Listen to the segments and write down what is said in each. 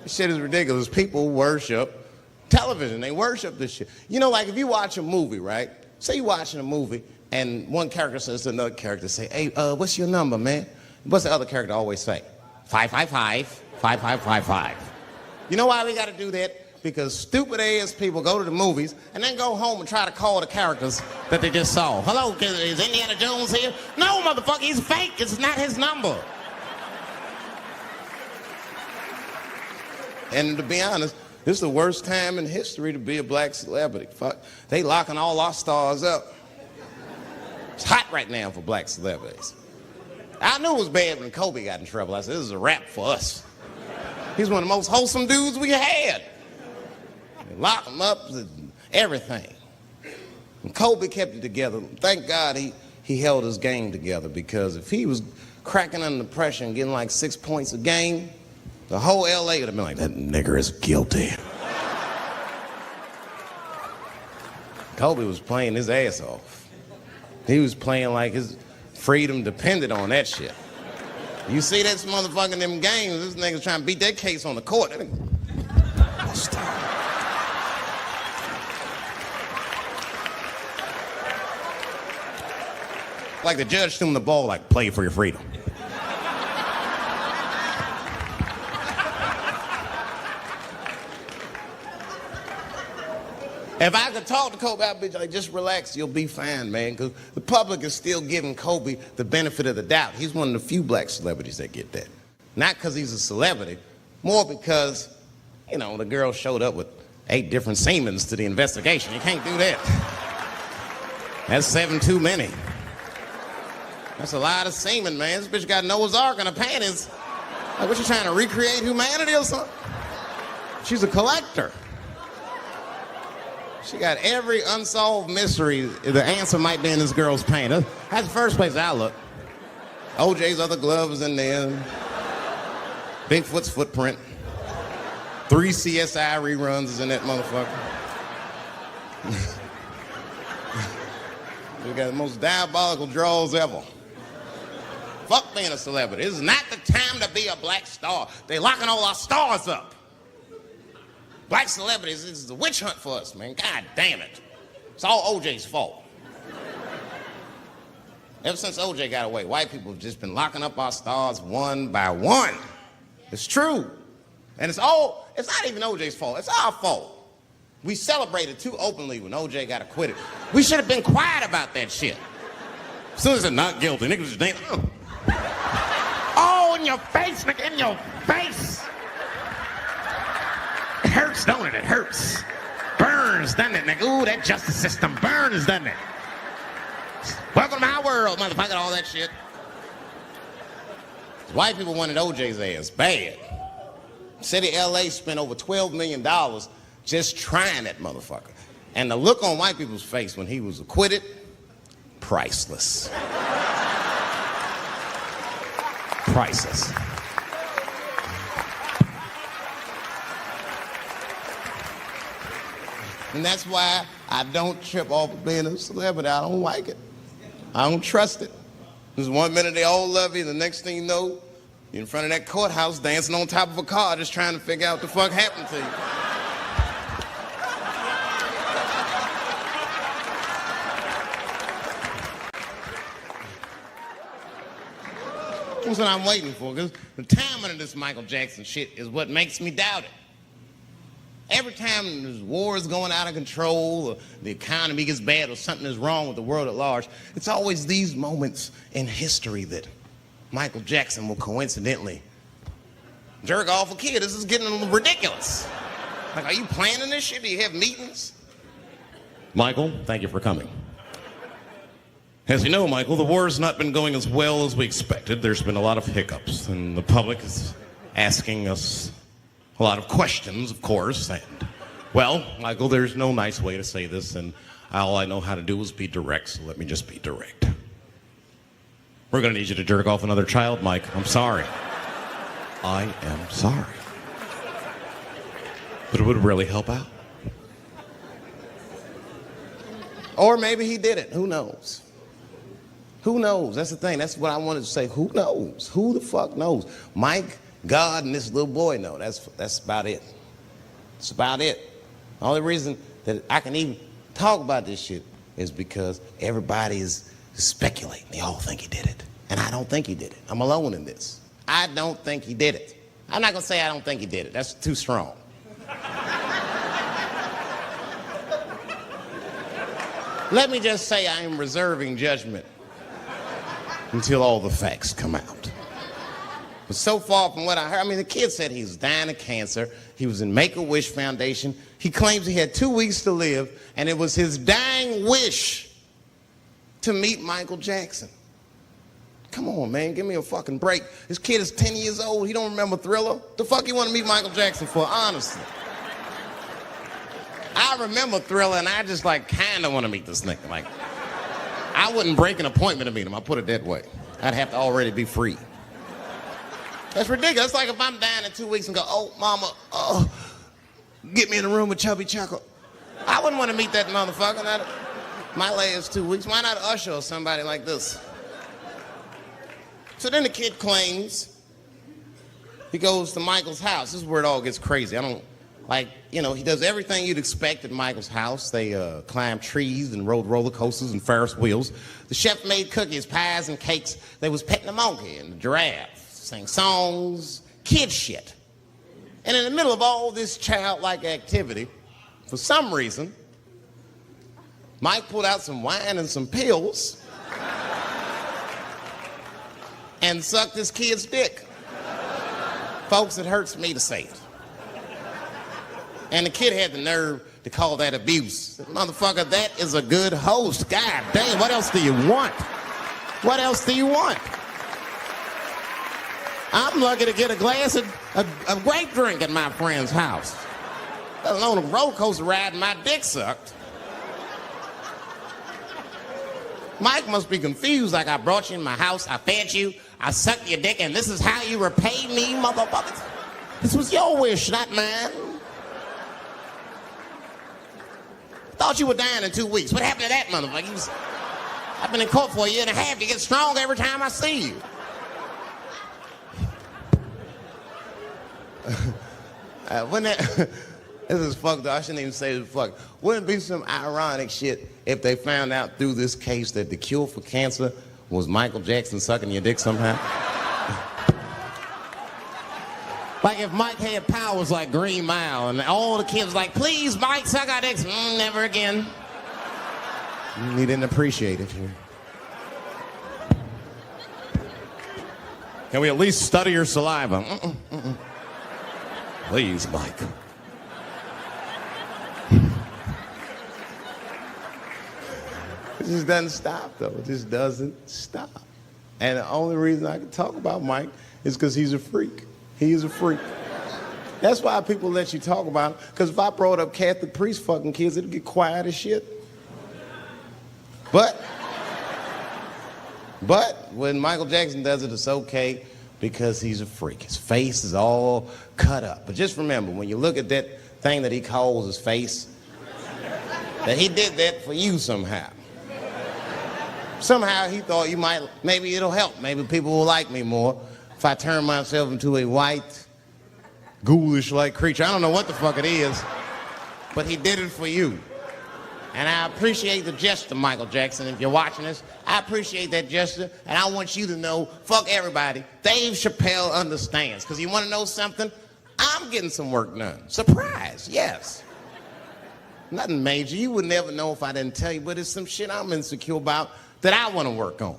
This shit is ridiculous. People worship television. They worship this shit. You know, like if you watch a movie, right? Say you're watching a movie and one character says to another character, say, hey, what's your number, man? What's the other character always say? 555, 5555. You know why we got to do that? Because stupid ass people go to the movies and then go home and try to call the characters that they just saw. Hello, is Indiana Jones here? No, motherfucker, he's fake. It's not his number. And to be honest, this is the worst time in history to be a black celebrity. Fuck, they locking all our stars up. It's hot right now for black celebrities. I knew it was bad when Kobe got in trouble. I said, this is a wrap for us. He's one of the most wholesome dudes we had. They lock him up, everything. And Kobe kept it together. Thank God he held his game together, because if he was cracking under pressure and getting like 6 points a game, the whole LA would have been like, that nigger is guilty. Kobe was playing his ass off. He was playing like his freedom depended on that shit. You see this motherfucker in them games, this nigga's trying to beat that case on the court. Like the judge threw him the ball, like, play for your freedom. If I could talk to Kobe, I'd be like, just relax, you'll be fine, man. Because the public is still giving Kobe the benefit of the doubt. He's one of the few black celebrities that get that. Not because he's a celebrity, more because, you know, the girl showed up with 8 different semens to the investigation. You can't do that. That's 7 too many. That's a lot of semen, man. This bitch got Noah's Ark in her panties. Like, what, you trying to recreate humanity or something? She's a collector. She got every unsolved mystery. The answer might be in this girl's paint. That's the first place I look. OJ's other glove is in there. Bigfoot's footprint. 3 CSI reruns is in that motherfucker. We got the most diabolical draws ever. Fuck being a celebrity. This is not the time to be a black star. They locking all our stars up. Black celebrities, this is a witch hunt for us, man. God damn it. It's all OJ's fault. Ever since OJ got away, white people have just been locking up our stars one by one. It's true. And it's not even OJ's fault. It's our fault. We celebrated too openly when OJ got acquitted. We should have been quiet about that shit. As soon as they're not guilty, niggas just oh, in your face, nigga, in your face. It hurts, don't it? It hurts. Burns, doesn't it, nigga? Ooh, that justice system burns, doesn't it? Welcome to my world, motherfucker, all that shit. White people wanted OJ's ass bad. City of LA spent over $12 million just trying that motherfucker. And the look on white people's face when he was acquitted, priceless. Priceless. And that's why I don't trip off of being a celebrity. I don't like it. I don't trust it. Because 1 minute they all love you, the next thing you know, you're in front of that courthouse dancing on top of a car just trying to figure out what the fuck happened to you. That's what I'm waiting for, because the timing of this Michael Jackson shit is what makes me doubt it. Every time there's wars going out of control, or the economy gets bad, or something is wrong with the world at large, it's always these moments in history that Michael Jackson will coincidentally jerk off a kid. This is getting ridiculous. Like, are you planning this shit? Do you have meetings? Michael, thank you for coming. As you know, Michael, the war has not been going as well as we expected. There's been a lot of hiccups, and the public is asking us a lot of questions, of course. And, well, Michael, there's no nice way to say this, and all I know how to do is be direct, so let me just be direct. We're going to need you to jerk off another child, Mike. I'm sorry. I am sorry. But it would really help out. Or maybe he did it. Who knows? Who knows? That's the thing. That's what I wanted to say. Who knows? Who the fuck knows? Mike, God, and this little boy know. That's about it. That's about it. The only reason that I can even talk about this shit is because everybody is speculating. They all think he did it. And I don't think he did it. I'm alone in this. I don't think he did it. I'm not going to say I don't think he did it. That's too strong. Let me just say I am reserving judgment until all the facts come out. But so far from what I heard, I mean, the kid said he was dying of cancer. He was in Make-A-Wish Foundation. He claims he had 2 weeks to live, and it was his dying wish to meet Michael Jackson. Come on, man, give me a fucking break. This kid is 10 years old. He don't remember Thriller. The fuck you want to meet Michael Jackson for, honestly? I remember Thriller, and I just, like, kind of want to meet this nigga. Like, I wouldn't break an appointment to meet him. I'll put it that way. I'd have to already be free. That's ridiculous. It's like if I'm dying in 2 weeks and go, oh, mama, get me in the room with Chubby Chuckle. I wouldn't want to meet that motherfucker. My last 2 weeks. Why not Usher or somebody like this? So then the kid claims he goes to Michael's house. This is where it all gets crazy. He does everything you'd expect at Michael's house. They climbed trees and rode roller coasters and Ferris wheels. The chef made cookies, pies, and cakes. They was petting the monkey and the giraffe, sang songs, kid shit. And in the middle of all this childlike activity, for some reason, Mike pulled out some wine and some pills and sucked his kid's dick. Folks, it hurts me to say it. And the kid had the nerve to call that abuse. Motherfucker, that is a good host. God damn, what else do you want? What else do you want? I'm lucky to get a glass of grape drink at my friend's house. Let alone a roller coaster ride and my dick sucked. Mike must be confused, like I brought you in my house, I fed you, I sucked your dick, and this is how you repay me, motherfuckers? This was your wish, not mine. Thought you were dying in 2 weeks. What happened to that motherfucker? I've been in court for a year and a half. You get stronger every time I see you. This is fucked up. I shouldn't even say this fuck. Wouldn't it be some ironic shit if they found out through this case that the cure for cancer was Michael Jackson sucking your dick somehow? Like if Mike had powers like Green Mile and all the kids like, please, Mike, suck our dicks. Never again. He didn't appreciate it. Can we at least study your saliva? Please, Mike. It just doesn't stop, though. It just doesn't stop. And the only reason I can talk about Mike is because he's a freak. He is a freak. That's why people let you talk about him. Because if I brought up Catholic priest fucking kids, it'd get quiet as shit. But when Michael Jackson does it, it's okay because he's a freak. His face is all cut up. But just remember, when you look at that thing that he calls his face, that he did that for you somehow. Somehow he thought maybe it'll help. Maybe people will like me more if I turn myself into a white, ghoulish-like creature. I don't know what the fuck it is, but he did it for you. And I appreciate the gesture, Michael Jackson. If you're watching this, I appreciate that gesture, and I want you to know, fuck everybody, Dave Chappelle understands. Because you want to know something? I'm getting some work done. Surprise, yes. Nothing major. You would never know if I didn't tell you, but it's some shit I'm insecure about that I want to work on.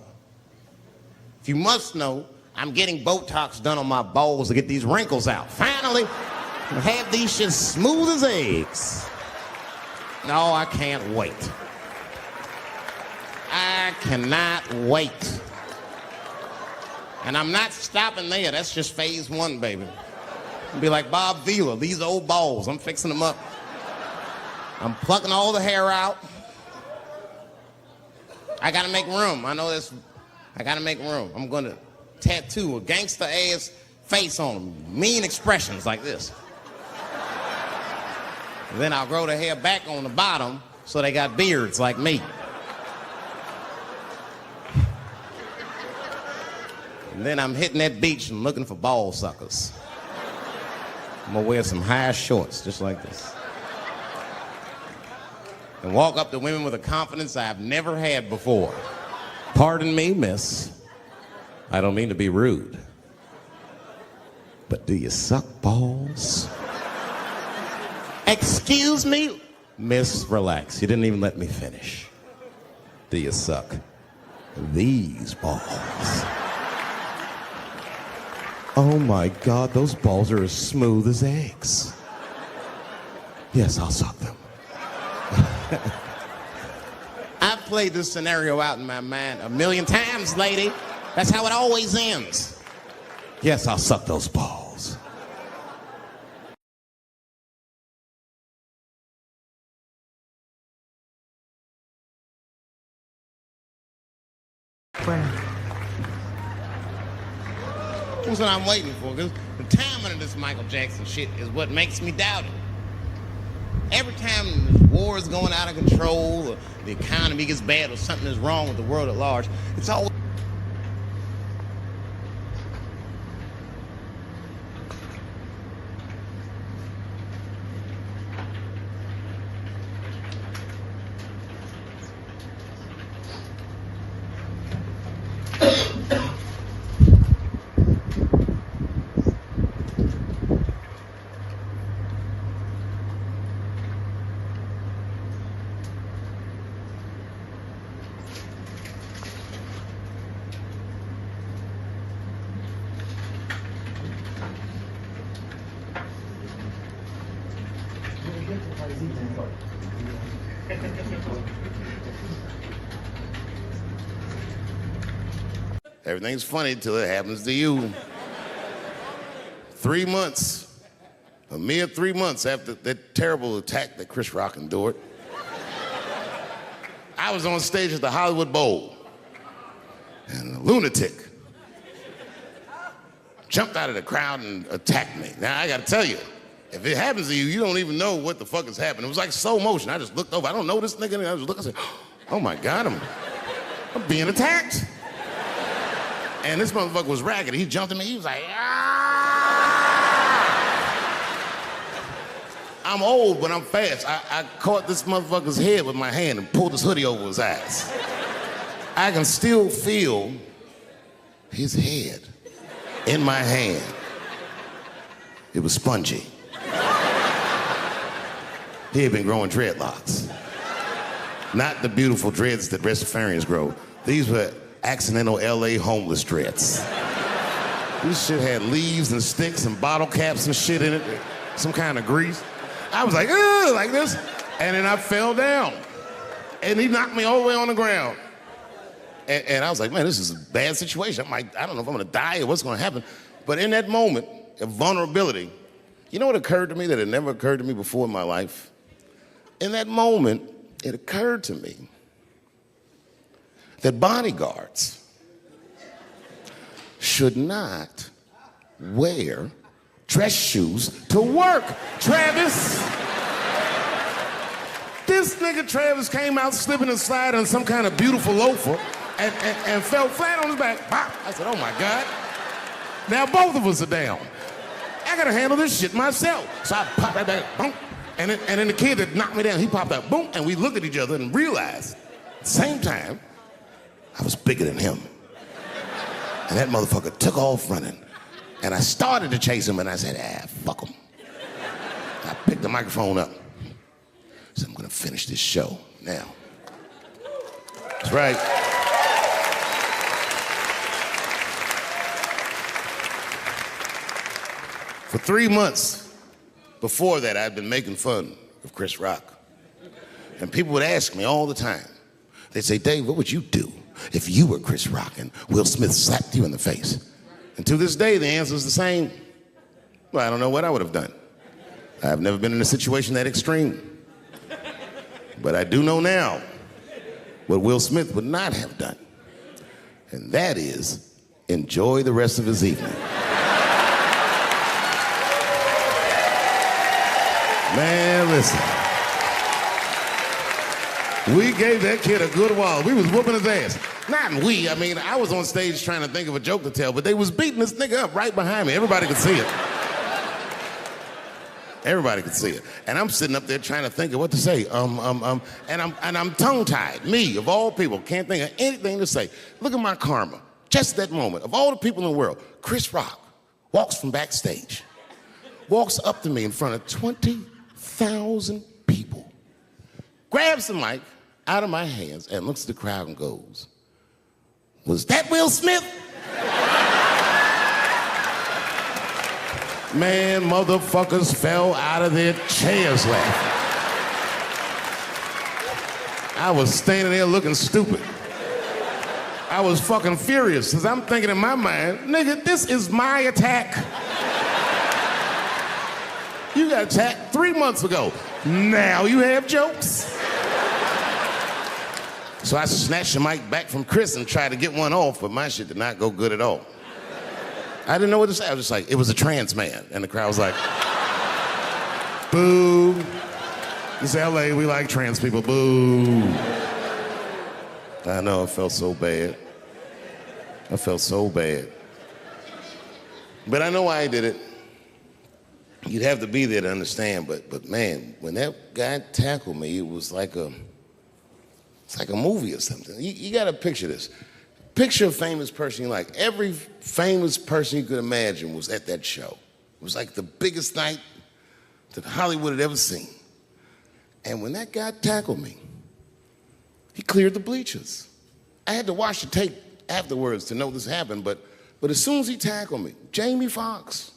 If you must know, I'm getting Botox done on my balls to get these wrinkles out. Finally, I have these shits smooth as eggs. No, I can't wait. I cannot wait. And I'm not stopping there. That's just phase one, baby. I'll be like Bob Vila, these old balls. I'm fixing them up. I'm plucking all the hair out. I gotta make room. I know this. I gotta make room. I'm gonna tattoo a gangster-ass face on them. Mean expressions like this. And then I'll grow the hair back on the bottom so they got beards like me. And then I'm hitting that beach and looking for ball suckers. I'm gonna wear some high shorts, just like this. And walk up to women with a confidence I've never had before. Pardon me, miss. I don't mean to be rude. But do you suck balls? Excuse me? Miss, relax. You didn't even let me finish. Do you suck these balls? Oh my God, those balls are as smooth as eggs. Yes, I'll suck them. I've played this scenario out in my mind a million times, lady. That's how it always ends. Yes, I'll suck those balls. That's what I'm waiting for, because the timing of this Michael Jackson shit is what makes me doubt it. Every time the war is going out of control, or the economy gets bad, or something is wrong with the world at large, it's always... Everything's funny till it happens to you. 3 months, a mere 3 months after that terrible attack that Chris Rock endured, I was on stage at the Hollywood Bowl, and a lunatic jumped out of the crowd and attacked me. Now, I gotta tell you, if it happens to you, you don't even know what the fuck is happening. It was like slow motion. I just looked over. I don't know this nigga. And I just looked and said, oh my God, I'm being attacked. And this motherfucker was ragged. He jumped at me. He was like, ah! I'm old, but I'm fast. I caught this motherfucker's head with my hand and pulled his hoodie over his eyes. I can still feel his head in my hand. It was spongy. He had been growing dreadlocks. Not the beautiful dreads that Rastafarians grow. These were accidental LA homeless dreads. This shit had leaves and sticks and bottle caps and shit in it, some kind of grease. I was like, ugh, like this. And then I fell down. And he knocked me all the way on the ground. And I was like, man, this is a bad situation. I don't know if I'm gonna die or what's gonna happen. But in that moment of vulnerability, you know what occurred to me that had never occurred to me before in my life? In that moment, it occurred to me that bodyguards should not wear dress shoes to work. Travis. This nigga Travis came out slipping and sliding on some kind of beautiful loafer and fell flat on his back. Pop. I said, oh my God. Now both of us are down. I gotta handle this shit myself. So I popped right back, boom. And then the kid that knocked me down, he popped out, boom, and we looked at each other and realized at the same time, I was bigger than him. And that motherfucker took off running. And I started to chase him, and I said, fuck him. I picked the microphone up. I said, I'm gonna finish this show now. That's right. For 3 months before that, I'd been making fun of Chris Rock. And people would ask me all the time. They'd say, Dave, what would you do if you were Chris Rock and Will Smith slapped you in the face? And to this day, the answer is the same. Well, I don't know what I would have done. I've never been in a situation that extreme. But I do know now what Will Smith would not have done. And that is enjoy the rest of his evening. Man, listen. We gave that kid a good wall. We was whooping his ass. Not we, I mean, I was on stage trying to think of a joke to tell, but they was beating this nigga up right behind me. Everybody could see it. Everybody could see it. And I'm sitting up there trying to think of what to say. And I'm tongue-tied. Me, of all people, can't think of anything to say. Look at my karma. Just that moment. Of all the people in the world, Chris Rock walks from backstage, walks up to me in front of 20,000 people, grabs the mic out of my hands and looks at the crowd and goes, "Was that Will Smith?" Man, motherfuckers fell out of their chairs laughing. I was standing there looking stupid. I was fucking furious, because I'm thinking in my mind, nigga, this is my attack. You got attacked 3 months ago. Now you have jokes. So I snatched the mic back from Chris and tried to get one off, but my shit did not go good at all. I didn't know what to say. I was just like, it was a trans man. And the crowd was like, boo. It's LA, we like trans people, boo. I know, I felt so bad. I felt so bad. But I know why I did it. You'd have to be there to understand, but man, when that guy tackled me, it was like it's like a movie or something. You gotta picture this. Picture a famous person you like. Every famous person you could imagine was at that show. It was like the biggest night that Hollywood had ever seen. And when that guy tackled me, he cleared the bleachers. I had to watch the tape afterwards to know this happened, but as soon as he tackled me, Jamie Foxx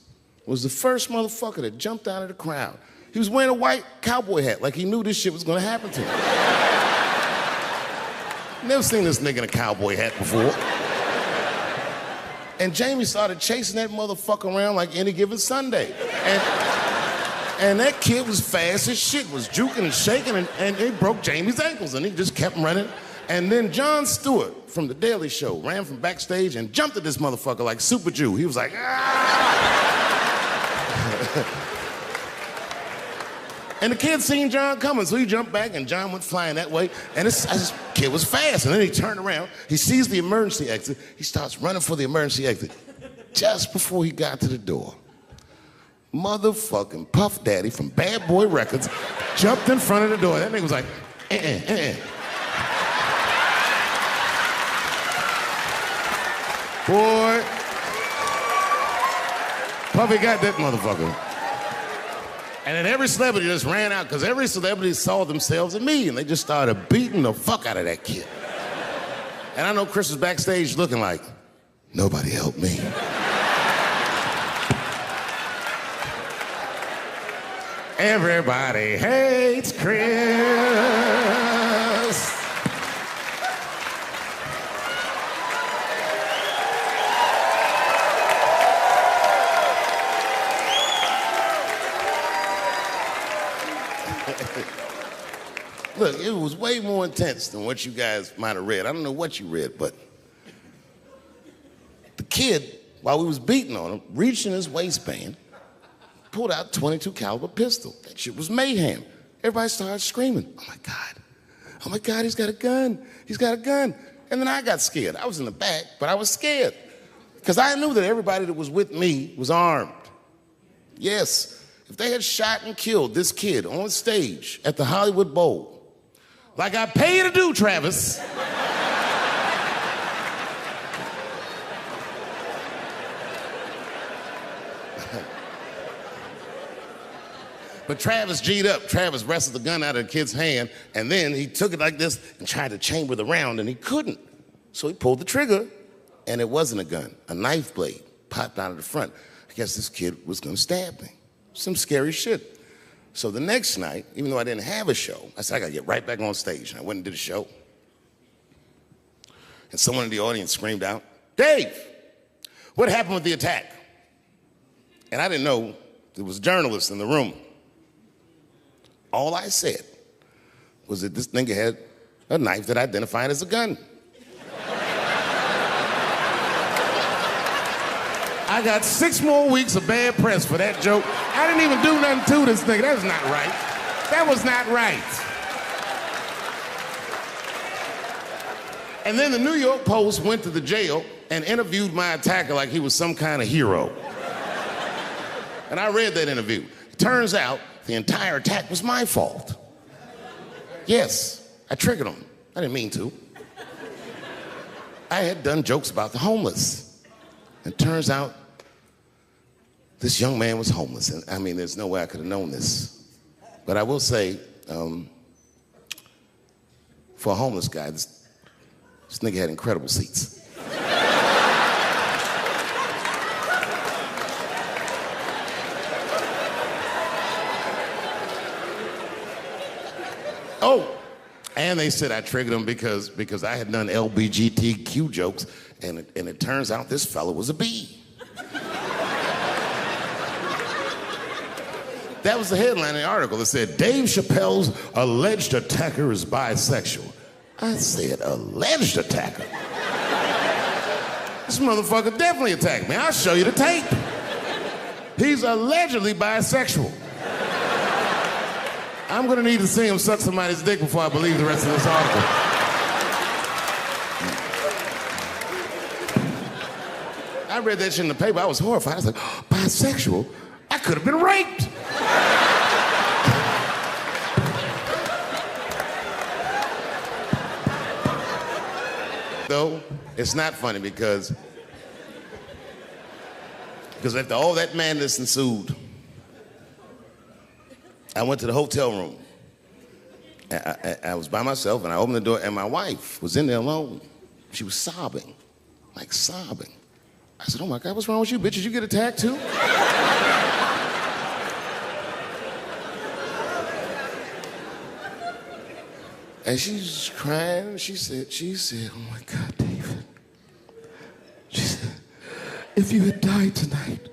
was the first motherfucker that jumped out of the crowd. He was wearing a white cowboy hat like he knew this shit was gonna happen to him. Never seen this nigga in a cowboy hat before. And Jamie started chasing that motherfucker around like any given Sunday. And that kid was fast as shit, was juking and shaking, and he broke Jamie's ankles, and he just kept running. And then Jon Stewart from The Daily Show ran from backstage and jumped at this motherfucker like Super Jew. He was like, ah! And the kid seen Jon coming, so he jumped back, and Jon went flying that way. And this kid was fast, and then he turned around. He sees the emergency exit. He starts running for the emergency exit. Just before he got to the door, motherfucking Puff Daddy from Bad Boy Records jumped in front of the door. That nigga was like, Boy, Puffy got that motherfucker. And then every celebrity just ran out, because every celebrity saw themselves in me, and they just started beating the fuck out of that kid. And I know Chris was backstage looking like, nobody helped me. Everybody hates Chris. Look, it was way more intense than what you guys might have read. I don't know what you read, but the kid, while we was beating on him, reached in his waistband, pulled out a .22 caliber pistol. That shit was mayhem. Everybody started screaming, oh my God, he's got a gun. He's got a gun. And then I got scared. I was in the back, but I was scared, because I knew that everybody that was with me was armed. Yes, if they had shot and killed this kid on stage at the Hollywood Bowl, like I pay you to do, Travis. But Travis G'd up. Travis wrestled the gun out of the kid's hand, and then he took it like this and tried to chamber the round, and he couldn't. So he pulled the trigger, and it wasn't a gun. A knife blade popped out of the front. I guess this kid was gonna stab me. Some scary shit. So the next night, even though I didn't have a show, I said, I gotta get right back on stage. And I went and did a show. And someone in the audience screamed out, Dave, what happened with the attack? And I didn't know there was journalists in the room. All I said was that this nigga had a knife that identified as a gun. I got 6 more weeks of bad press for that joke. I didn't even do nothing to this nigga. That was not right. That was not right. And then the New York Post went to the jail and interviewed my attacker like he was some kind of hero. And I read that interview. It turns out the entire attack was my fault. Yes, I triggered him. I didn't mean to. I had done jokes about the homeless. It turns out this young man was homeless. And I mean, there's no way I could have known this. But I will say, for a homeless guy, this nigga had incredible seats. Oh, and they said I triggered him because I had done LBGTQ jokes, and it turns out this fella was a B. That was the headline in the article. It said, Dave Chappelle's alleged attacker is bisexual. I said, alleged attacker? This motherfucker definitely attacked me. I'll show you the tape. He's allegedly bisexual. I'm gonna need to see him suck somebody's dick before I believe the rest of this article. I read that shit in the paper. I was horrified. I was like, oh, bisexual? I could have been raped. Though, it's not funny because after all that madness ensued, I went to the hotel room. I was by myself, and I opened the door, and my wife was in there alone. She was sobbing, like sobbing. I said, oh my God, what's wrong with you, bitch? Did you get attacked too? And she's crying. She said, oh my God, David. She said, if you had died tonight,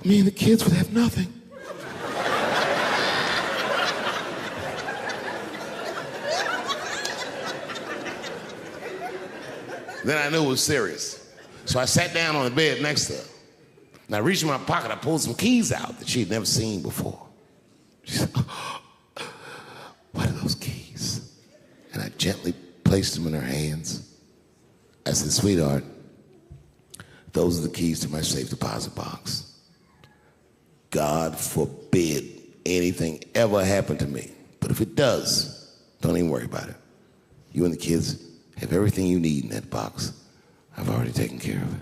me and the kids would have nothing. Then I knew it was serious. So I sat down on the bed next to her. And I reached in my pocket, I pulled some keys out that she had never seen before. She said, oh, what are those keys? And I gently placed them in her hands. I said, sweetheart, those are the keys to my safe deposit box. God forbid anything ever happen to me. But if it does, don't even worry about it. You and the kids have everything you need in that box. I've already taken care of it.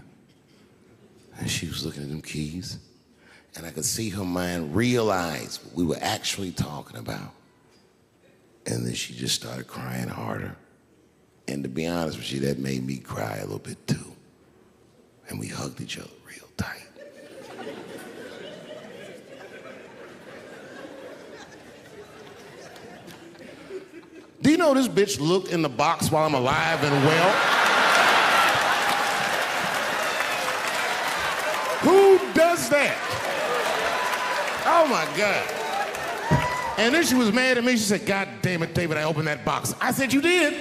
And she was looking at them keys, and I could see her mind realize what we were actually talking about. And then she just started crying harder. And to be honest with you, that made me cry a little bit too. And we hugged each other real tight. Do you know this bitch looked in the box while I'm alive and well? Who does that? Oh my God. And then she was mad at me. She said, God damn it, David, I opened that box. I said, you did?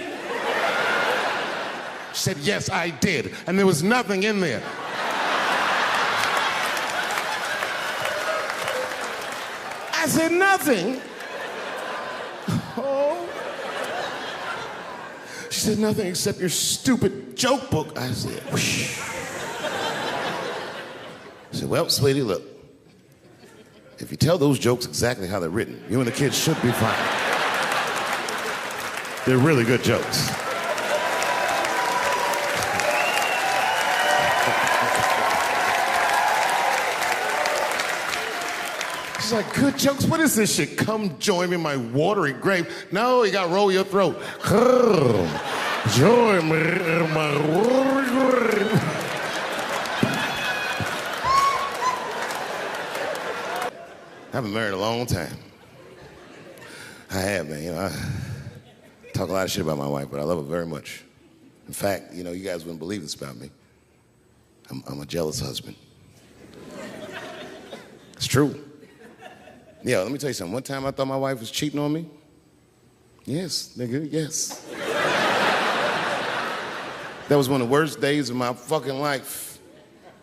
She said, yes, I did. And there was nothing in there. I said, nothing? Oh. She said, nothing except your stupid joke book. I said, whoosh. I said, well, sweetie, look. If you tell those jokes exactly how they're written, you and the kids should be fine. They're really good jokes. She's like, good jokes? What is this shit? Come join me in my watery grave. No, you got to roll your throat. Join me in my watery grave. I've been married a long time. I have, man. You know, I talk a lot of shit about my wife, but I love her very much. In fact, you know, you guys wouldn't believe this about me. I'm a jealous husband. It's true. Yeah, let me tell you something. One time I thought my wife was cheating on me. Yes, nigga, yes. That was one of the worst days of my fucking life.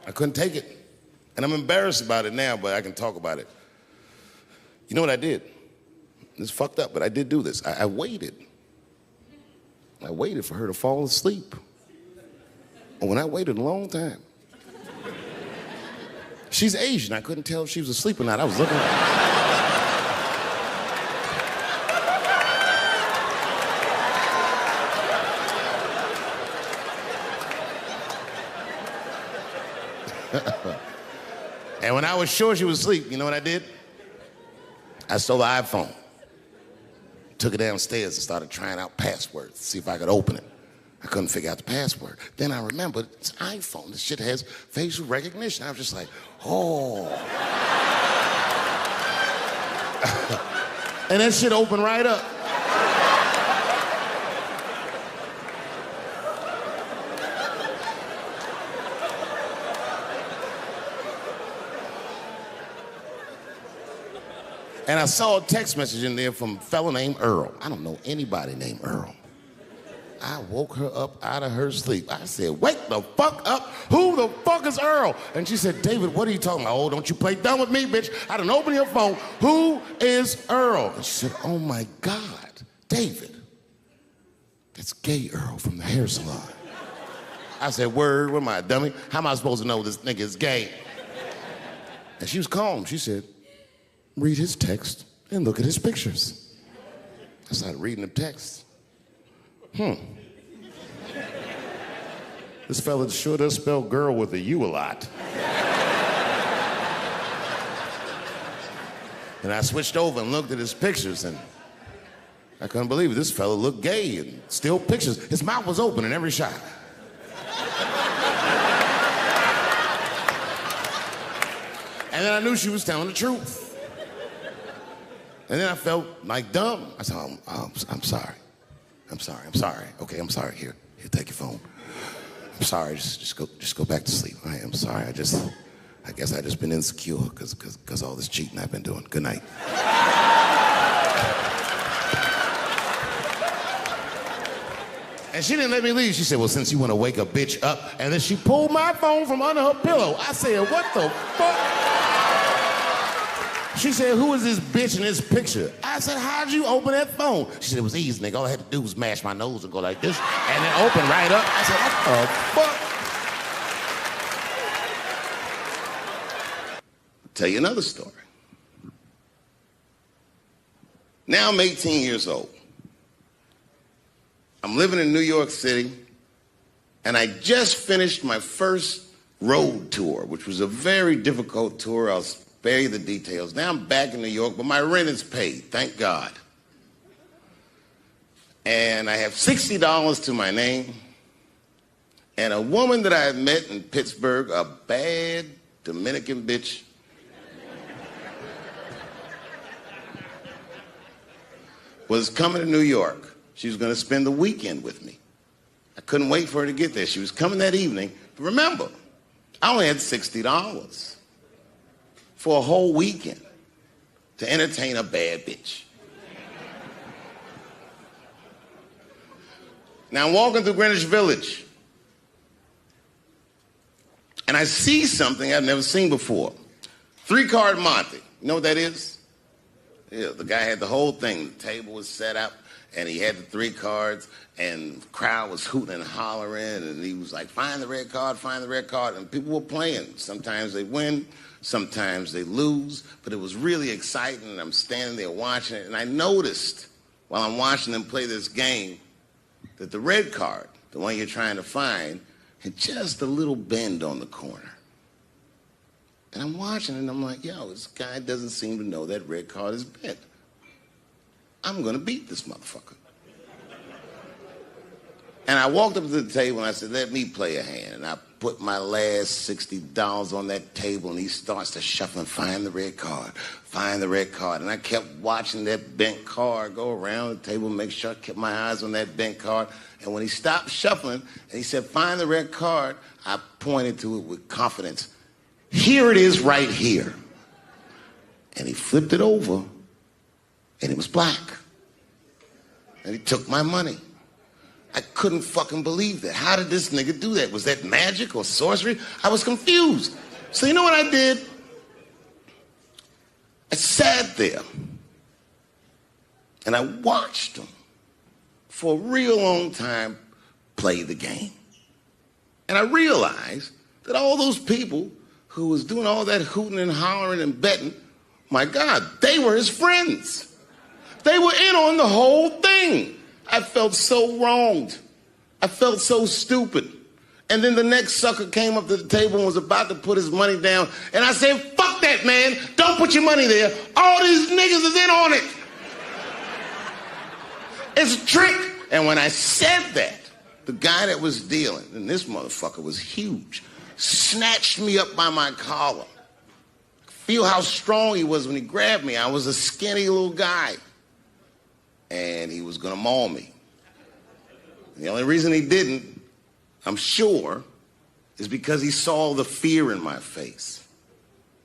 I couldn't take it. And I'm embarrassed about it now, but I can talk about it. You know what I did? It's fucked up, but I did do this. I waited I waited for her to fall asleep. And when I waited a long time, she's Asian. I couldn't tell if she was asleep or not. I was looking at her. And when I was sure she was asleep, you know what I did? I stole the iPhone, took it downstairs and started trying out passwords to see if I could open it. I couldn't figure out the password. Then I remembered it's iPhone. This shit has facial recognition. I was just like, oh. And that shit opened right up. And I saw a text message in there from a fellow named Earl. I don't know anybody named Earl. I woke her up out of her sleep. I said, wake the fuck up. Who the fuck is Earl? And she said, David, what are you talking about? Oh, don't you play dumb with me, bitch. I done opened your phone. Who is Earl? And she said, oh my God, David. That's gay Earl from the hair salon. I said, word, what am I, a dummy? How am I supposed to know this nigga is gay? And she was calm. She said, read his text and look at his pictures. I started reading the text. This fella sure does spell girl with a U a lot. And I switched over and looked at his pictures, and I couldn't believe it. This fella looked gay and still pictures. His mouth was open in every shot. And then I knew she was telling the truth. And then I felt like dumb. I said, I'm sorry. I'm sorry. Okay, I'm sorry. Here, take your phone. I'm sorry. Just go back to sleep. I am sorry. I guess I just been insecure because all this cheating I've been doing. Good night. And she didn't let me leave. She said, well, since you want to wake a bitch up, and then she pulled my phone from under her pillow. I said, what the fuck? She said, who is this bitch in this picture? I said, how'd you open that phone? She said, it was easy, nigga. All I had to do was mash my nose and go like this, and then open right up. I said, what the fuck? I'll tell you another story. Now I'm 18 years old. I'm living in New York City, and I just finished my first road tour, which was a very difficult tour. I'll spare you the details. Now I'm back in New York, but my rent is paid, thank God. And I have $60 to my name, and a woman that I had met in Pittsburgh, a bad Dominican bitch, was coming to New York. She was going to spend the weekend with me. I couldn't wait for her to get there. She was coming that evening. But remember, I only had $60 for a whole weekend to entertain a bad bitch. Now I'm walking through Greenwich Village, and I see something I've never seen before. 3-card Monte. You know what that is? Yeah, the guy had the whole thing. The table was set up, and he had the 3 cards, and the crowd was hooting and hollering, and he was like, find the red card, and people were playing. Sometimes they win, sometimes they lose, but it was really exciting, and I'm standing there watching it, and I noticed while I'm watching them play this game that the red card, the one you're trying to find, had just a little bend on the corner. And I'm watching it, and I'm like, yo, this guy doesn't seem to know that red card is bent. I'm going to beat this motherfucker. And I walked up to the table, and I said, let me play a hand. And I put my last $60 on that table, and he starts to shuffle and find the red card. And I kept watching that bent card go around the table, make sure I kept my eyes on that bent card. And when he stopped shuffling, and he said, find the red card, I pointed to it with confidence. Here it is right here. And he flipped it over, and it was black. And he took my money. I couldn't fucking believe that. How did this nigga do that? Was that magic or sorcery? I was confused. So you know what I did? I sat there, and I watched him for a real long time, play the game. And I realized that all those people who was doing all that hooting and hollering and betting, my God, they were his friends. They were in on the whole thing. I felt so wronged. I felt so stupid. And then the next sucker came up to the table and was about to put his money down. And I said, fuck that, man. Don't put your money there. All these niggas is in on it. It's a trick. And when I said that, the guy that was dealing, and this motherfucker was huge, snatched me up by my collar. Feel how strong he was when he grabbed me. I was a skinny little guy. And he was gonna maul me. The only reason he didn't, I'm sure, is because he saw the fear in my face.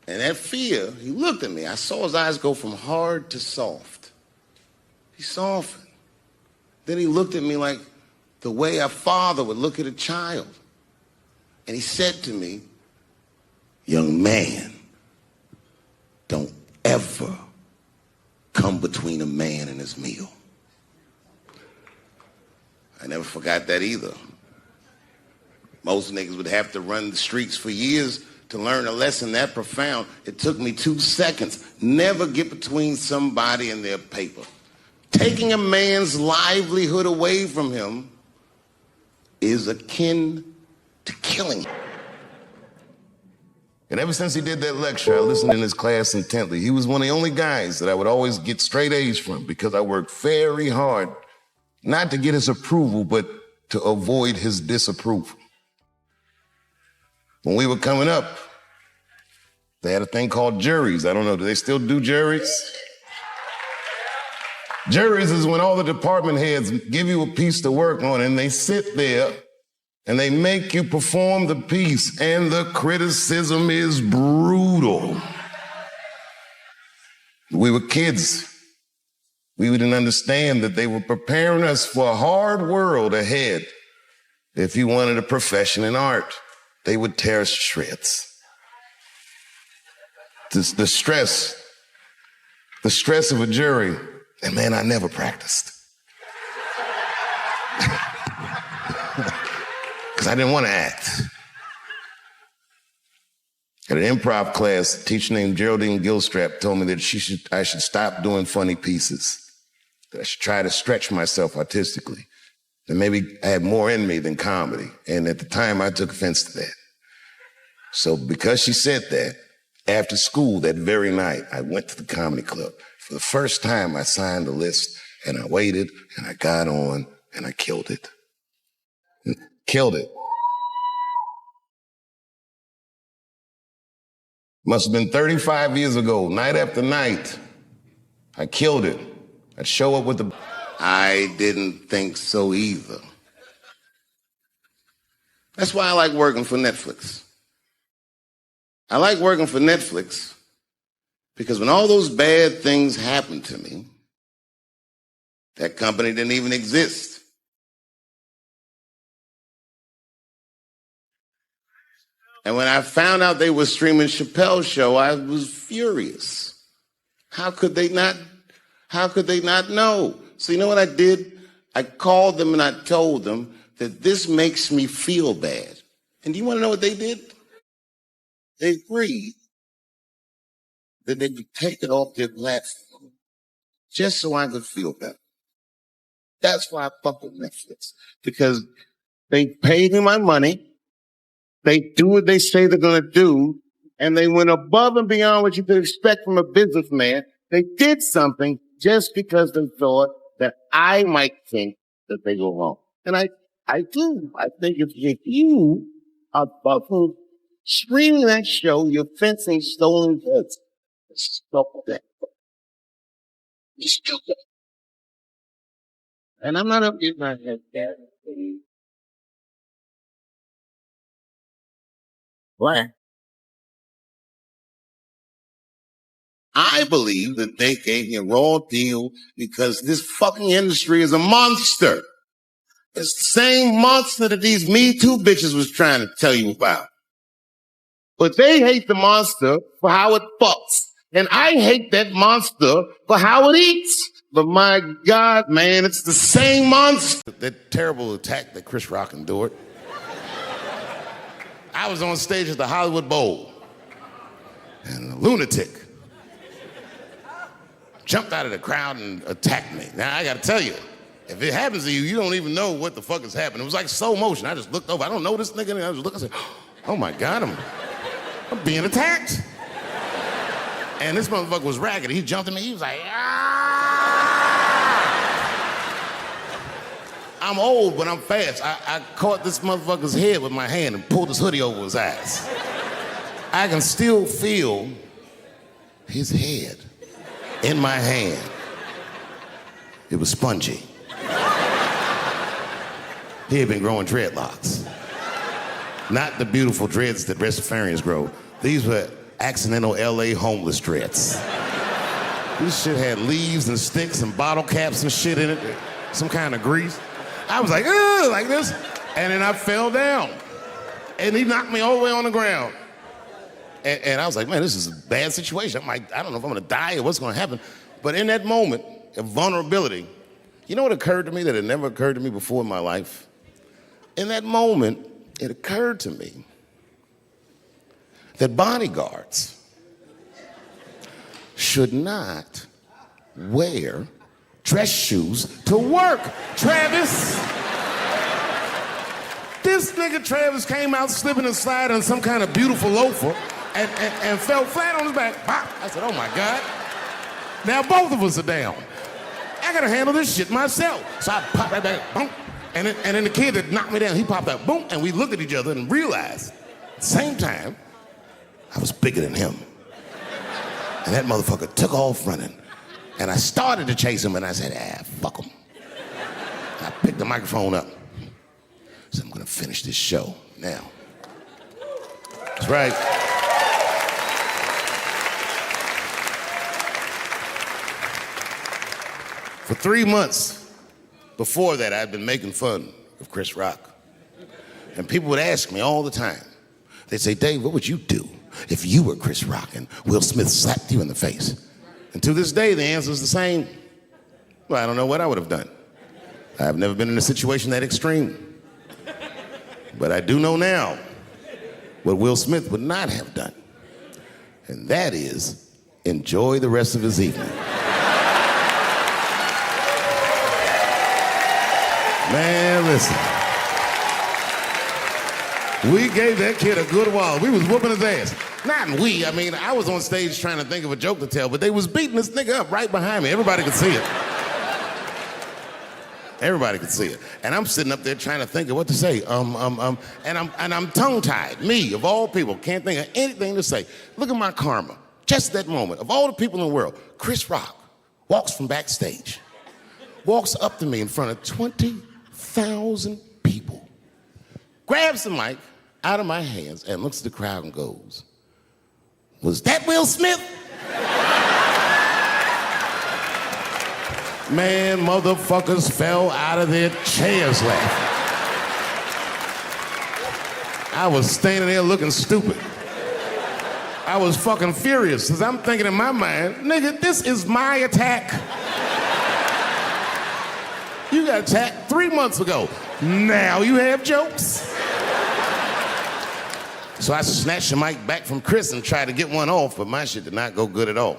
And that fear, he looked at me. I saw his eyes go from hard to soft. He softened. Then he looked at me like the way a father would look at a child. And he said to me, young man, don't ever come between a man and his meal. I never forgot that either. Most niggas would have to run the streets for years to learn a lesson that profound. It took me 2 seconds. Never get between somebody and their paper. Taking a man's livelihood away from him is akin to killing him. And ever since he did that lecture, I listened in his class intently. He was one of the only guys that I would always get straight A's from because I worked very hard, not to get his approval, but to avoid his disapproval. When we were coming up, they had a thing called juries. I don't know, do they still do juries? Juries is when all the department heads give you a piece to work on and they sit there and they make you perform the piece, and the criticism is brutal. We were kids. We didn't understand that they were preparing us for a hard world ahead. If you wanted a profession in art, they would tear us to shreds. The stress of a jury, and man, I never practiced. Because I didn't want to act. At an improv class, a teacher named Geraldine Gilstrap told me that I should stop doing funny pieces. That I should try to stretch myself artistically. That maybe I had more in me than comedy. And at the time, I took offense to that. So because she said that, after school that very night, I went to the comedy club. For the first time, I signed the list, and I waited, and I got on, and I killed it. Killed it. Must have been 35 years ago, night after night. I killed it. I'd show up with the... I didn't think so either. That's why I like working for Netflix. I like working for Netflix because when all those bad things happened to me, that company didn't even exist. And when I found out they were streaming Chappelle's show, I was furious. How could they not know? So you know what I did? I called them and I told them that this makes me feel bad. And do you want to know what they did? They agreed that they would take it off their platform just so I could feel better. That's why I fuck with Netflix. Because they paid me my money. They do what they say they're going to do, and they went above and beyond what you could expect from a businessman. They did something just because they thought that I might think that they go wrong. And I do. I think if you are buffering, streaming that show, you're fencing stolen goods. Stop that. Stop it. And I'm not up to my head, Dad. What? I believe that they gave me a raw deal because this fucking industry is a monster. It's the same monster that these Me Too bitches was trying to tell you about. But they hate the monster for how it fucks. And I hate that monster for how it eats. But my God, man, it's the same monster. That terrible attack that Chris Rock endured. I was on stage at the Hollywood Bowl, and a lunatic jumped out of the crowd and attacked me. Now, I gotta tell you, if it happens to you, you don't even know what the fuck is happening. It was like slow motion. I just looked over. I don't know this nigga. And I just looked and said, oh my God, I'm being attacked. And this motherfucker was ragged. He jumped at me. He was like, ah! I'm old, but I'm fast. I caught this motherfucker's head with my hand and pulled his hoodie over his eyes. I can still feel his head in my hand. It was spongy. He had been growing dreadlocks. Not the beautiful dreads that Rastafarians grow. These were accidental LA homeless dreads. This shit had leaves and sticks and bottle caps and shit in it, some kind of grease. I was like, ugh, like this, and then I fell down. And he knocked me all the way on the ground. And I was like, man, this is a bad situation. I'm like, I don't know if I'm gonna die or what's gonna happen. But in that moment of vulnerability, you know what occurred to me that had never occurred to me before in my life? In that moment, it occurred to me that bodyguards should not wear dress shoes to work. Travis. This nigga Travis came out slipping and sliding on some kind of beautiful loafer and fell flat on his back. Bop. I said, oh my God. Now both of us are down. I gotta handle this shit myself. So I popped right back, boom. And then the kid that knocked me down, he popped out, boom, and we looked at each other and realized at the same time, I was bigger than him. And that motherfucker took off running. And I started to chase him, and I said, fuck him. And I picked the microphone up. So I'm gonna finish this show now. That's right. For 3 months before that, I'd been making fun of Chris Rock. And people would ask me all the time. They'd say, Dave, what would you do if you were Chris Rock and Will Smith slapped you in the face? And to this day, the answer is the same. Well, I don't know what I would have done. I've never been in a situation that extreme. But I do know now what Will Smith would not have done. And that is enjoy the rest of his evening. Man, listen. We gave that kid a good while. We was whooping his ass. Not we, I mean, I was on stage trying to think of a joke to tell, but they was beating this nigga up right behind me. Everybody could see it. Everybody could see it. And I'm sitting up there trying to think of what to say. And I'm tongue-tied. Me, of all people, can't think of anything to say. Look at my karma. Just that moment. Of all the people in the world, Chris Rock walks from backstage, walks up to me in front of 20,000 people, grabs the mic out of my hands and looks at the crowd and goes, was that Will Smith? Man, motherfuckers fell out of their chairs laughing. I was standing there looking stupid. I was fucking furious, because I'm thinking in my mind, nigga, this is my attack. You got attacked 3 months ago. Now you have jokes. So I snatched the mic back from Chris and tried to get one off, but my shit did not go good at all.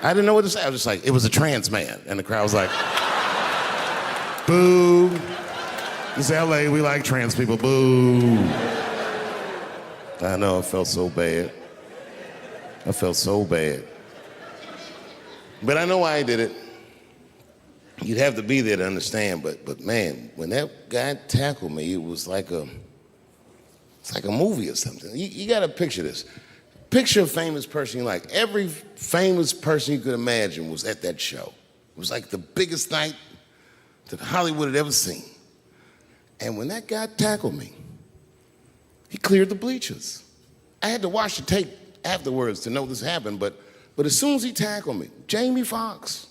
I didn't know what to say. I was just like, it was a trans man. And the crowd was like, boo. This is LA, we like trans people, boo. I know, it felt so bad. I felt so bad. But I know why I did it. You'd have to be there to understand, but man, when that guy tackled me, it was like it's like a movie or something. You gotta picture this. Picture a famous person you like. Every famous person you could imagine was at that show. It was like the biggest night that Hollywood had ever seen. And when that guy tackled me, he cleared the bleachers. I had to watch the tape afterwards to know this happened, but as soon as he tackled me, Jamie Foxx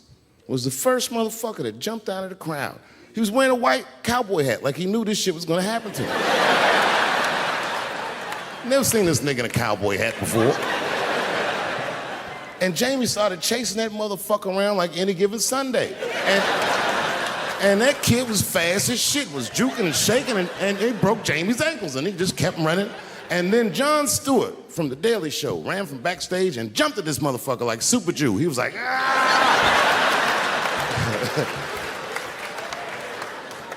was the first motherfucker that jumped out of the crowd. He was wearing a white cowboy hat like he knew this shit was gonna happen to him. Never seen this nigga in a cowboy hat before. And Jamie started chasing that motherfucker around like any given Sunday. And that kid was fast as shit, was juking and shaking, and it broke Jamie's ankles, and he just kept running. And then Jon Stewart from The Daily Show ran from backstage and jumped at this motherfucker like Super Jew. He was like, ah!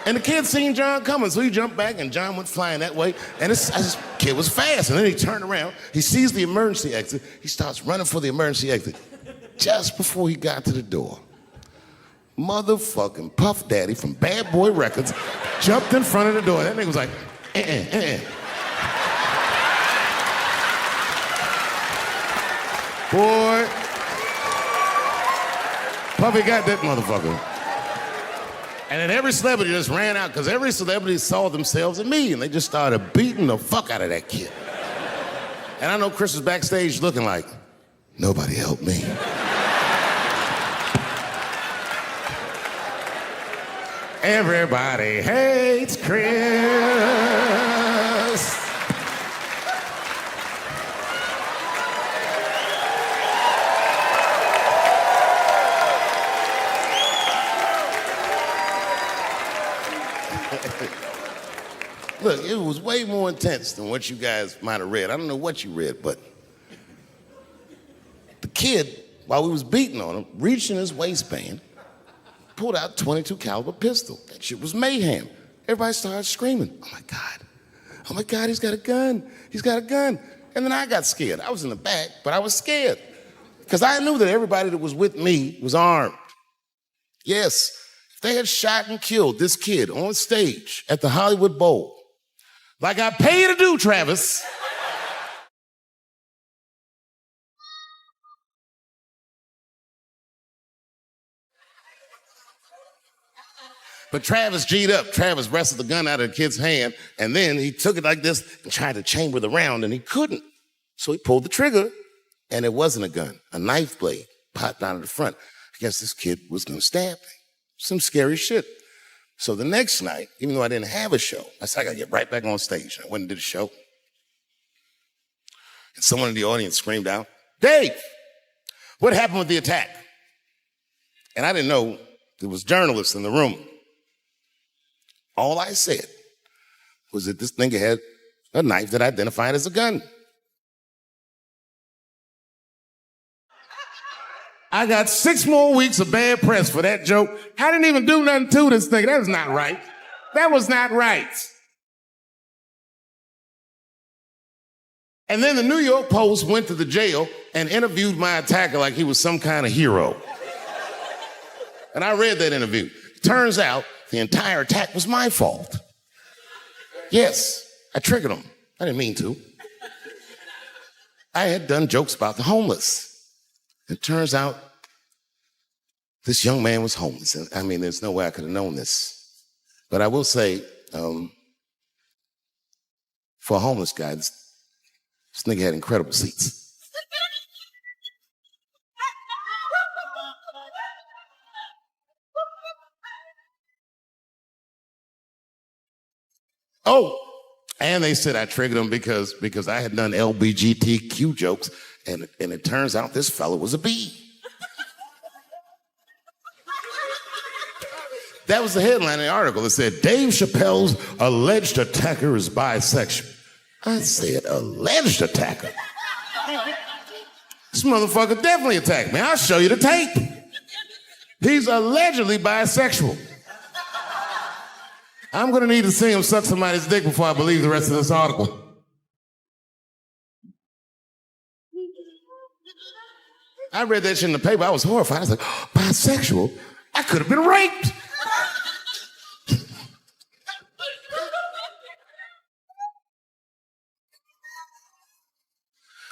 And the kid seen Jon coming, so he jumped back, and Jon went flying that way. And this kid was fast, and then he turned around. He sees the emergency exit. He starts running for the emergency exit. Just before he got to the door, motherfucking Puff Daddy from Bad Boy Records jumped in front of the door. That nigga was like, Boy, Puffy got that motherfucker. And then every celebrity just ran out because every celebrity saw themselves in me, and they just started beating the fuck out of that kid. And I know Chris was backstage looking like, nobody helped me. Everybody hates Chris. Look, it was way more intense than what you guys might have read. I don't know what you read, but the kid, while we was beating on him, reached in his waistband, pulled out a .22 caliber pistol. That shit was mayhem. Everybody started screaming, oh my God, he's got a gun. He's got a gun. And then I got scared. I was in the back, but I was scared because I knew that everybody that was with me was armed. Yes, if they had shot and killed this kid on stage at the Hollywood Bowl, like I pay you to do, Travis, but Travis G'd up. Travis wrestled the gun out of the kid's hand, and then he took it like this and tried to chamber the round, and he couldn't. So he pulled the trigger, and it wasn't a gun. A knife blade popped out of the front. I guess this kid was gonna stab me. Some scary shit. So the next night, even though I didn't have a show, I said, I gotta get right back on stage. I went and did a show. And someone in the audience screamed out, Dave, what happened with the attack? And I didn't know there was journalists in the room. All I said was that this nigga had a knife that identified as a gun. I got 6 more weeks of bad press for that joke. I didn't even do nothing to this nigga. That was not right. That was not right. And then the New York Post went to the jail and interviewed my attacker like he was some kind of hero. And I read that interview. Turns out the entire attack was my fault. Yes, I triggered him. I didn't mean to. I had done jokes about the homeless. It turns out this young man was homeless. I mean, there's no way I could have known this. But I will say, for a homeless guy, this nigga had incredible seats. Oh, and they said I triggered him because I had done LBGTQ jokes, and it turns out this fellow was a bee. That was the headline in the article. It said, Dave Chappelle's alleged attacker is bisexual. I said, alleged attacker? This motherfucker definitely attacked me. I'll show you the tape. He's allegedly bisexual. I'm gonna need to see him suck somebody's dick before I believe the rest of this article. I read that shit in the paper. I was horrified. I was like, oh, bisexual? I could have been raped.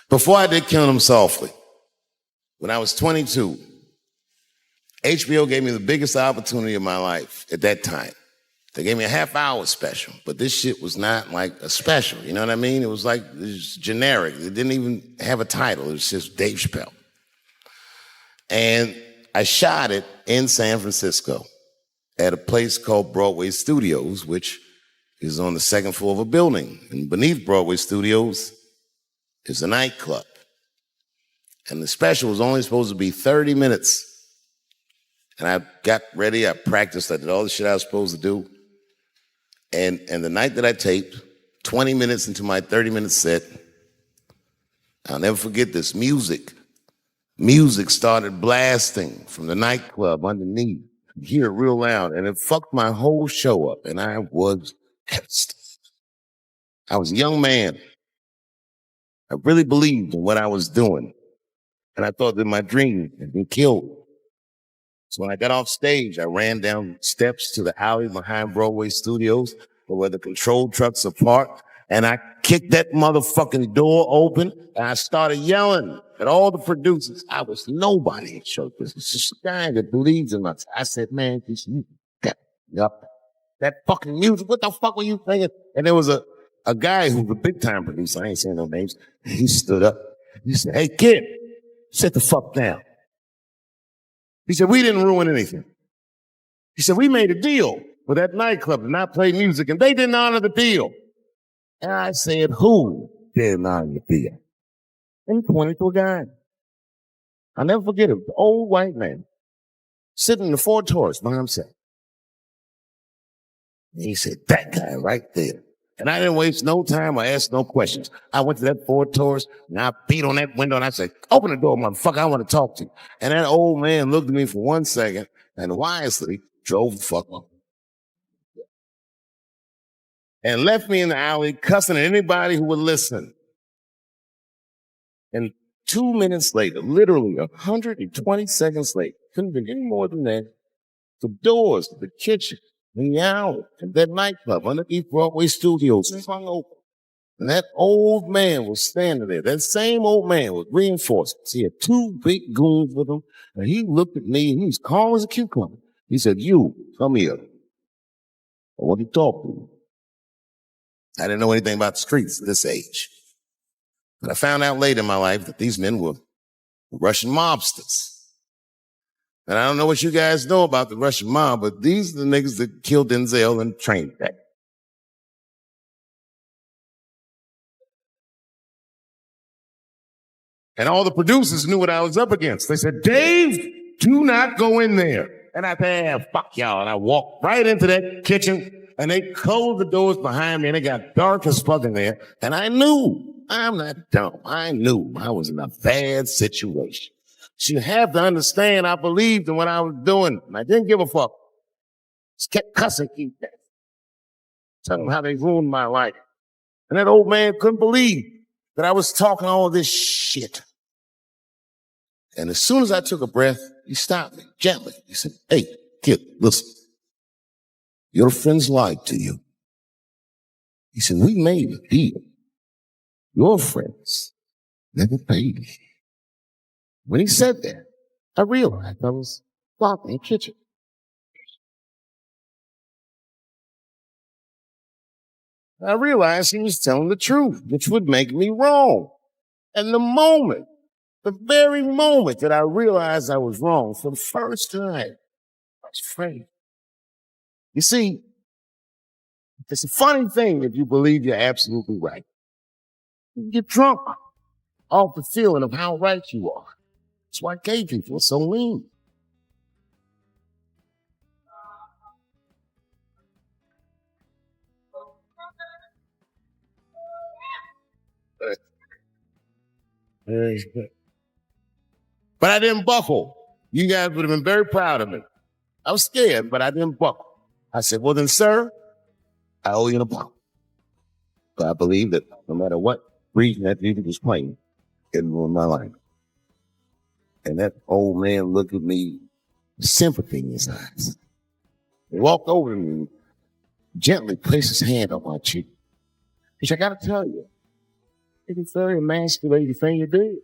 Before I did Killing Them Softly, when I was 22, HBO gave me the biggest opportunity of my life at that time. They gave me a half-hour special, but this shit was not like a special, you know what I mean? It was like, it was generic. It didn't even have a title. It was just Dave Chappelle. And I shot it in San Francisco at a place called Broadway Studios, which is on the second floor of a building. And beneath Broadway Studios is a nightclub. And the special was only supposed to be 30 minutes. And I got ready, I practiced, I did all the shit I was supposed to do. And the night that I taped, 20 minutes into my 30-minute set, I'll never forget this, music started blasting from the nightclub underneath. You hear it real loud, and it fucked my whole show up, and I was pissed. I was a young man. I really believed in what I was doing, and I thought that my dream had been killed. So when I got off stage, I ran down steps to the alley behind Broadway Studios, where the control trucks are parked, and I kicked that motherfucking door open, and I started yelling at all the producers. I was nobody in show business. Just a guy that believes in myself. I said, man, this you got up. That fucking music, what the fuck were you thinking? And there was a guy who was a big time producer, I ain't saying no names. He stood up. He said, hey kid, sit the fuck down. He said, we didn't ruin anything. He said, we made a deal with that nightclub to not play music, and they didn't honor the deal. And I said, who didn't honor the deal? And he pointed to a guy. I'll never forget it, the old white man, sitting in the Ford Taurus by himself. And he said, that guy right there. And I didn't waste no time or ask no questions. I went to that Ford Taurus, and I beat on that window, and I said, open the door, motherfucker, I want to talk to you. And that old man looked at me for 1 second, and wisely drove the fuck up. And left me in the alley cussing at anybody who would listen. And 2 minutes later, literally 120 seconds later, couldn't have been any more than that, the doors of the kitchen and the alley and that nightclub underneath Broadway Studios hung open. And that old man was standing there. That same old man with reinforcements. He had 2 big goons with him. And he looked at me and he was calm as a cucumber. He said, you, come here. I want to talk to you. I didn't know anything about the streets at this age. But I found out later in my life that these men were Russian mobsters. And I don't know what you guys know about the Russian mob, but these are the niggas that killed Denzel and trained that. And all the producers knew what I was up against. They said, Dave, do not go in there. And I said, fuck y'all. And I walked right into that kitchen, and they closed the doors behind me, and it got dark as fuck in there. And I knew, I'm not dumb, I knew I was in a bad situation. So you have to understand, I believed in what I was doing, and I didn't give a fuck. Just kept cussing, keep that. Telling them how they ruined my life. And that old man couldn't believe that I was talking all this shit. And as soon as I took a breath, he stopped me gently. He said, hey, kid, listen. Your friends lied to you. He said, we made a deal. Your friends never paid me. When he said that, I realized I was locked in the kitchen. I realized he was telling the truth, which would make me wrong. And the very moment that I realized I was wrong, for the first time, I was afraid. You see, it's a funny thing if you believe you're absolutely right. You get drunk off the feeling of how right you are. That's why gay people are so mean. But I didn't buckle. You guys would have been very proud of me. I was scared, but I didn't buckle. I said, well then, sir, I owe you an apology. But I believe that no matter what reason that music was playing, it ruined my life. And that old man looked at me, sympathy in his eyes. He walked over to me, gently placed his hand on my cheek. He said, I gotta tell you, it's a very emasculating thing you did.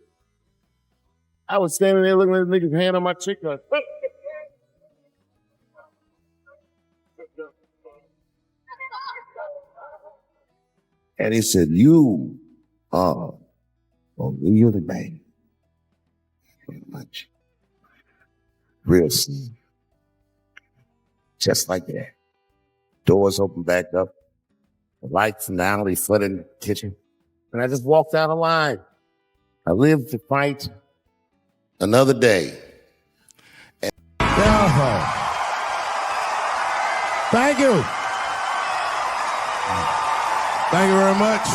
I was standing there looking at this nigga's hand on my cheek, like, and he said, you are a real man. Very much. Real soon. Just like that. Doors opened back up. The lights in the alley flooded in the kitchen. And I just walked out of line. I lived to fight Another day. Thank you. Thank you very much.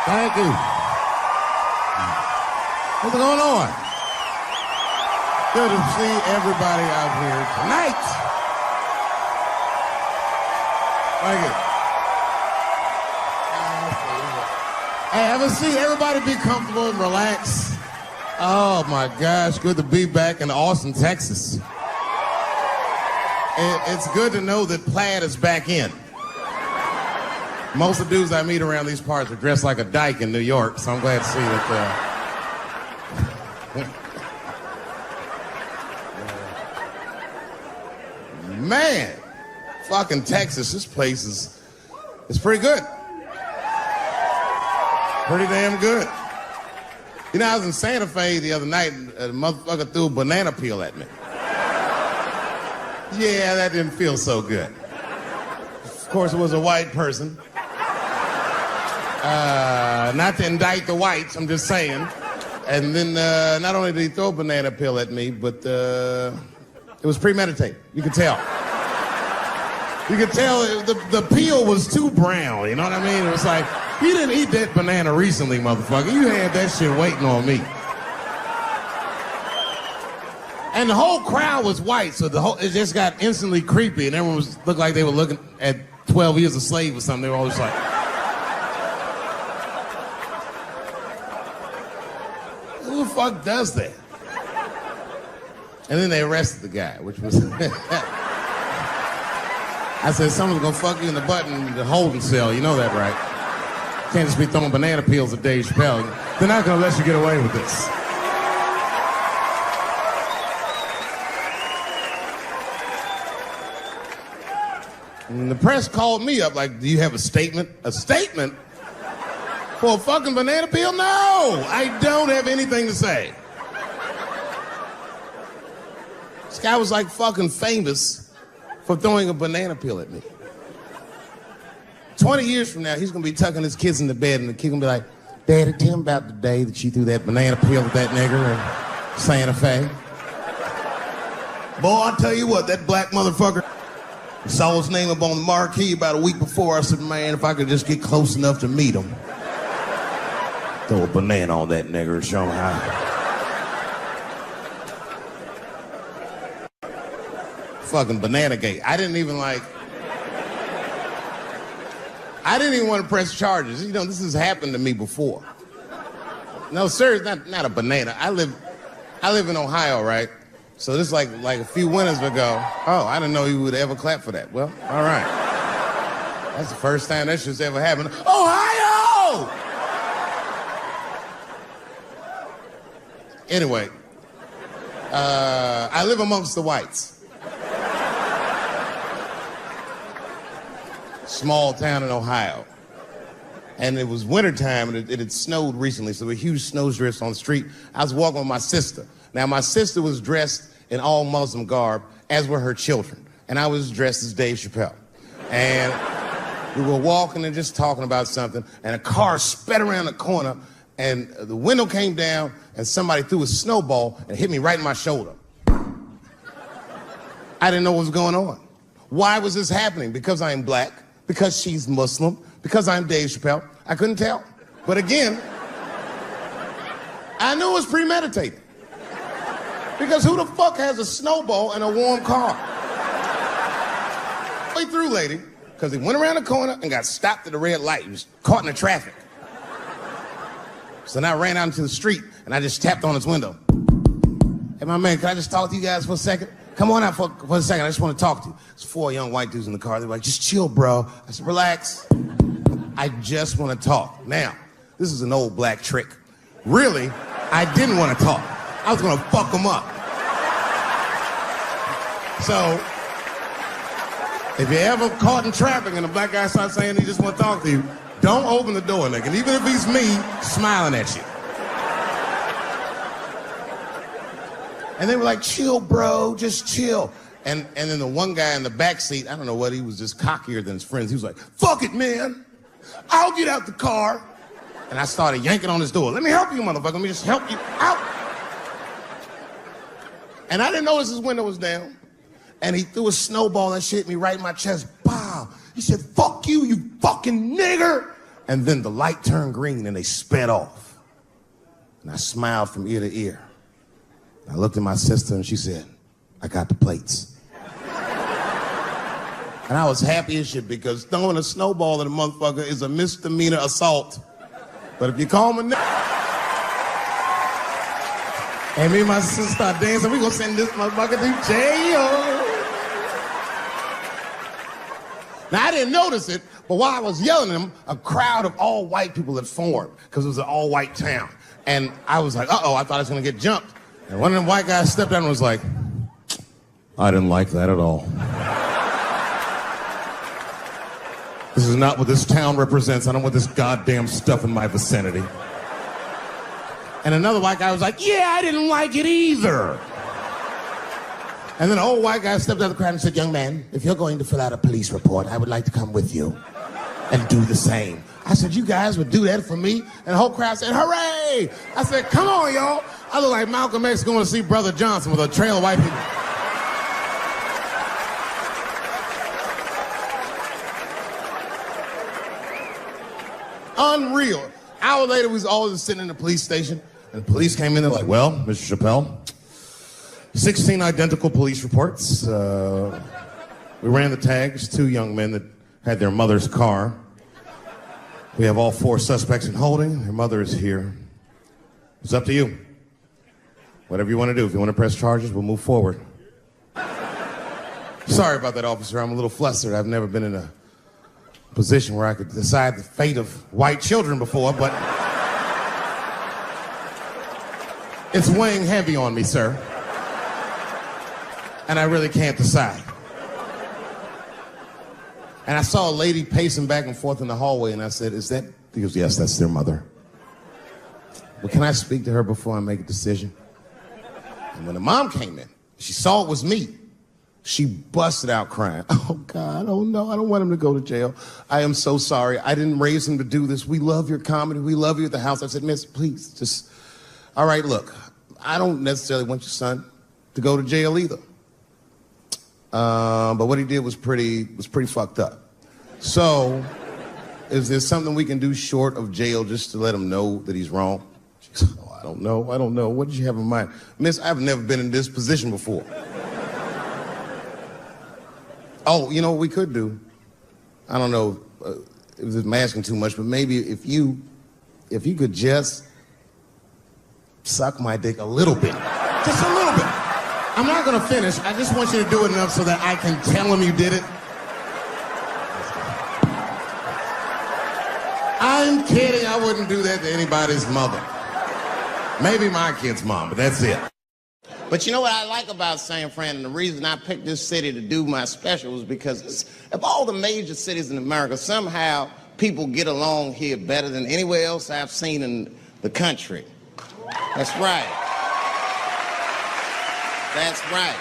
Thank you. What's going on? Good to see everybody out here tonight. Thank you. Hey, have a seat. Everybody be comfortable and relax. Oh my gosh, good to be back in Austin, Texas. It's good to know that plaid is back in. Most of the dudes I meet around these parts are dressed like a dyke in New York, so I'm glad to see that. Man, fucking Texas, this place is pretty good. Pretty damn good. You know, I was in Santa Fe the other night and a motherfucker threw a banana peel at me. Yeah, that didn't feel so good. Of course, it was a white person. Not to indict the whites, I'm just saying. And then not only did he throw a banana peel at me, but it was premeditated. You could tell. You could tell the peel was too brown, you know what I mean? It was like, you didn't eat that banana recently, motherfucker. You had that shit waiting on me. And the whole crowd was white, so it just got instantly creepy, and everyone looked like they were looking at 12 Years a Slave or something. They were all just like... Who the fuck does that? And then they arrested the guy, which was... I said, someone's gonna fuck you in the butt in the holding cell. You know that, right? Can't just be throwing banana peels at Dave Chappelle. They're not gonna let you get away with this. And the press called me up like, do you have a statement? A statement? For a fucking banana peel? No! I don't have anything to say. This guy was like fucking famous for throwing a banana peel at me. 20 years from now, he's gonna be tucking his kids in the bed and the kid gonna be like, Daddy, tell him about the day that you threw that banana peel at that nigger in Santa Fe. Boy, I'll tell you what, that black motherfucker saw his name up on the marquee about a week before. I said, man, if I could just get close enough to meet him, throw a banana on that nigger and show him how. Fucking banana gate. I didn't even want to press charges. You know, this has happened to me before. No, sir, it's not a banana. I live in Ohio, right? So this like a few winters ago. Oh, I didn't know you would ever clap for that. Well, all right. That's the first time that shit's ever happened. Ohio! Anyway, I live amongst the whites. Small town in Ohio. And it was wintertime, and it had snowed recently, so there were huge snowdrifts on the street. I was walking with my sister. Now, my sister was dressed in all Muslim garb, as were her children. And I was dressed as Dave Chappelle. And we were walking and just talking about something, and a car sped around the corner, and the window came down, and somebody threw a snowball and hit me right in my shoulder. I didn't know what was going on. Why was this happening? Because I'm black, because she's Muslim, because I'm Dave Chappelle. I couldn't tell. But again, I knew it was premeditated. Because who the fuck has a snowball in a warm car? Way through, lady, because he went around the corner and got stopped at the red light. He was caught in the traffic. So then I ran out into the street and I just tapped on his window. Hey, my man, can I just talk to you guys for a second? Come on out for a second. I just want to talk to you. There's 4 young white dudes in the car. They're like, just chill, bro. I said, relax. I just want to talk. Now, this is an old black trick. Really, I didn't want to talk. I was going to fuck them up. So, if you're ever caught in traffic and a black guy starts saying he just want to talk to you, don't open the door, nigga. And even if he's me, smiling at you. And they were like, chill, bro, just chill. And then the one guy in the back seat, I don't know what, he was just cockier than his friends. He was like, fuck it, man. I'll get out the car. And I started yanking on his door. Let me help you, motherfucker. Let me just help you out. And I didn't notice his window was down. And he threw a snowball and shit me right in my chest. Pow. He said, fuck you, you fucking nigger. And then the light turned green and they sped off. And I smiled from ear to ear. I looked at my sister and she said, I got the plates. And I was happy as shit because throwing a snowball at a motherfucker is a misdemeanor assault. But if you call me and me and my sister start dancing, we gonna send this motherfucker to jail. Now, I didn't notice it, but while I was yelling at him, a crowd of all white people had formed because it was an all-white town. And I was like, uh-oh, I thought I was gonna get jumped. And one of them white guys stepped down and was like, I didn't like that at all. This is not what this town represents. I don't want this goddamn stuff in my vicinity. And another white guy was like, yeah, I didn't like it either. And then an old white guy stepped out of the crowd and said, young man, if you're going to fill out a police report, I would like to come with you and do the same. I said, you guys would do that for me? And the whole crowd said, hooray! I said, come on, y'all. I look like Malcolm X going to see Brother Johnson with a trail of white people. Unreal. Hour later, we was all just sitting in the police station, and the police came in. They're like, well, Mr. Chappelle, 16 identical police reports. We ran the tags, 2 young men that had their mother's car. We have all 4 suspects in holding. Their mother is here. It's up to you. Whatever you want to do. If you want to press charges, we'll move forward. Sorry about that, officer. I'm a little flustered. I've never been in a position where I could decide the fate of white children before, but it's weighing heavy on me, sir. And I really can't decide. And I saw a lady pacing back and forth in the hallway, and I said, is that? He goes, yes, that's their mother. But can I speak to her before I make a decision? And when the mom came in, she saw it was me. She busted out crying. Oh, God, oh, no, I don't want him to go to jail. I am so sorry. I didn't raise him to do this. We love your comedy. We love you at the house. I said, miss, please, just, all right, look, I don't necessarily want your son to go to jail either. But what he did was pretty fucked up. So, is there something we can do short of jail just to let him know that he's wrong? She goes, oh, I don't know. What did you have in mind? Miss, I've never been in this position before. Oh, you know what we could do? I don't know if I'm asking too much, but maybe if you could just suck my dick a little bit. Just a little bit. I'm not gonna finish. I just want you to do it enough so that I can tell him you did it. I'm kidding. I wouldn't do that to anybody's mother. Maybe my kid's mom, but that's it. But you know what I like about San Fran, and the reason I picked this city to do my special was because of all the major cities in America, somehow people get along here better than anywhere else I've seen in the country. That's right. That's right.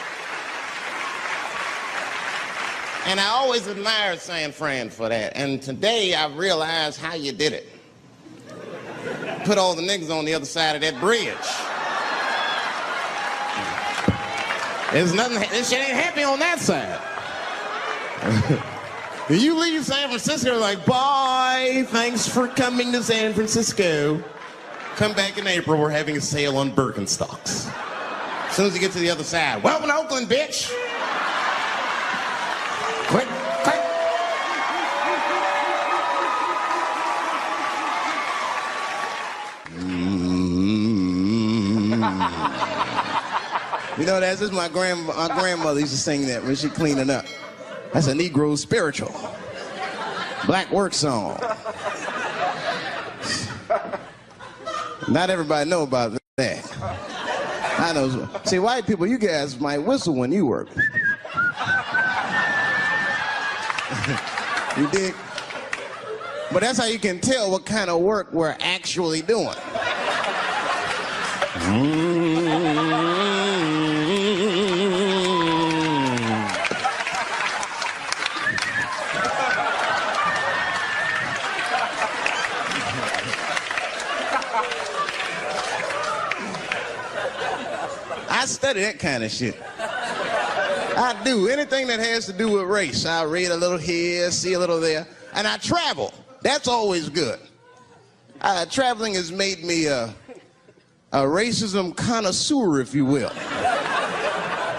And I always admired San Fran for that. And today I realized how you did it. Put all the niggas on the other side of that bridge. There's nothing, this shit ain't happy on that side. You leave San Francisco like, bye, thanks for coming to San Francisco. Come back in April, we're having a sale on Birkenstocks. As soon as you get to the other side, welcome to Oakland, bitch. Quick, quick. You know, that's just my grandmother used to sing that when she cleaning up. That's a Negro spiritual. Black work song. Not everybody know about that. I know. See, white people, you guys might whistle when you work. You dig? But that's how you can tell what kind of work we're actually doing. study that kind of shit. I do. Anything that has to do with race. I read a little here, see a little there. And I travel. That's always good. Traveling has made me a racism connoisseur, if you will.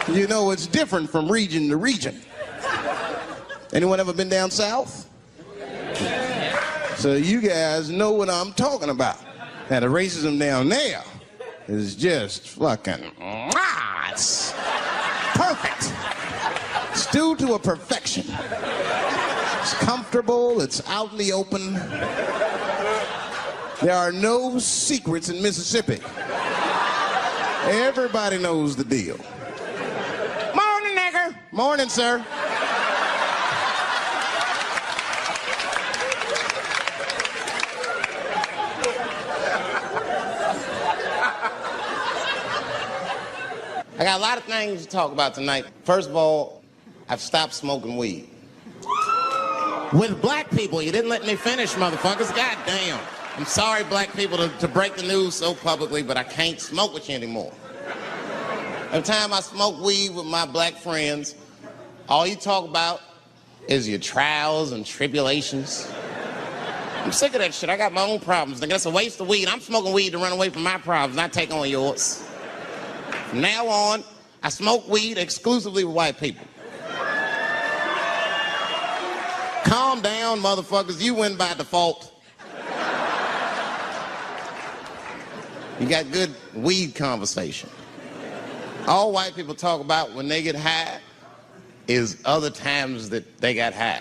You know, it's different from region to region. Anyone ever been down south? So you guys know what I'm talking about. Now, the racism down there is just fucking, it's perfect. It's due to a perfection. It's comfortable, it's out in the open. There are no secrets in Mississippi. Everybody knows the deal. Morning, nigger. Morning, sir. I got a lot of things to talk about tonight. First of all, I've stopped smoking weed. With black people, you didn't let me finish, motherfuckers. God damn. I'm sorry, black people, to break the news so publicly, but I can't smoke with you anymore. Every time I smoke weed with my black friends, all you talk about is your trials and tribulations. I'm sick of that shit. I got my own problems. Nigga, that's a waste of weed. I'm smoking weed to run away from my problems, not take on yours. From now on, I smoke weed exclusively with white people. Calm down, motherfuckers. You win by default. You got good weed conversation. All white people talk about when they get high is other times that they got high.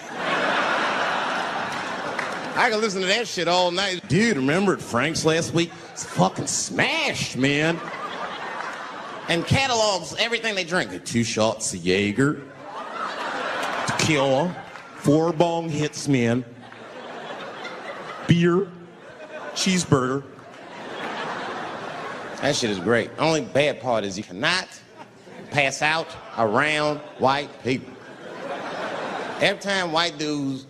I can listen to that shit all night. Dude, remember at Frank's last week? It's fucking smashed, man. And catalogs everything they drink. 2 shots of Jaeger, tequila, 4 bong hits, man, beer, cheeseburger. That shit is great. Only bad part is you cannot pass out around white people. Every time white dudes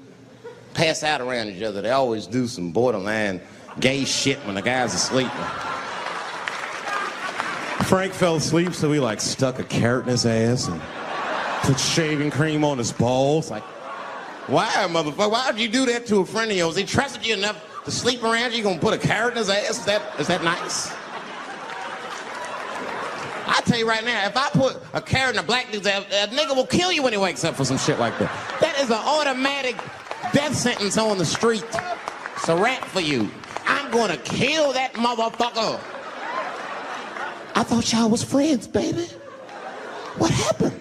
pass out around each other, they always do some borderline gay shit when the guy's asleep. Frank fell asleep, so we like stuck a carrot in his ass and put shaving cream on his balls. Like, why, motherfucker? Why would you do that to a friend of yours? He trusted you enough to sleep around you. You gonna put a carrot in his ass? Is that nice? I tell you right now, if I put a carrot in a black dude's ass, a nigga will kill you when he wakes up for some shit like that. That is an automatic death sentence on the street. It's a rap for you. I'm gonna kill that motherfucker. I thought y'all was friends, baby. What happened?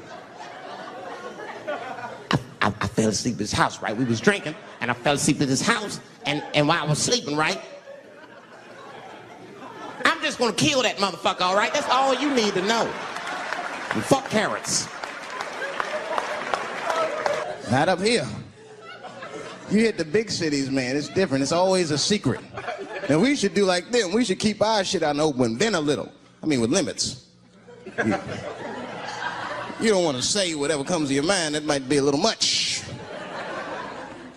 I fell asleep at his house, right? We was drinking, and I fell asleep at his house, and while I was sleeping, right? I'm just gonna kill that motherfucker, all right? That's all you need to know. And fuck carrots. Not up here. You hit the big cities, man. It's different. It's always a secret. And we should do like them. We should keep our shit out in the open, then a little. I mean, with limits. You don't want to say whatever comes to your mind. That might be a little much.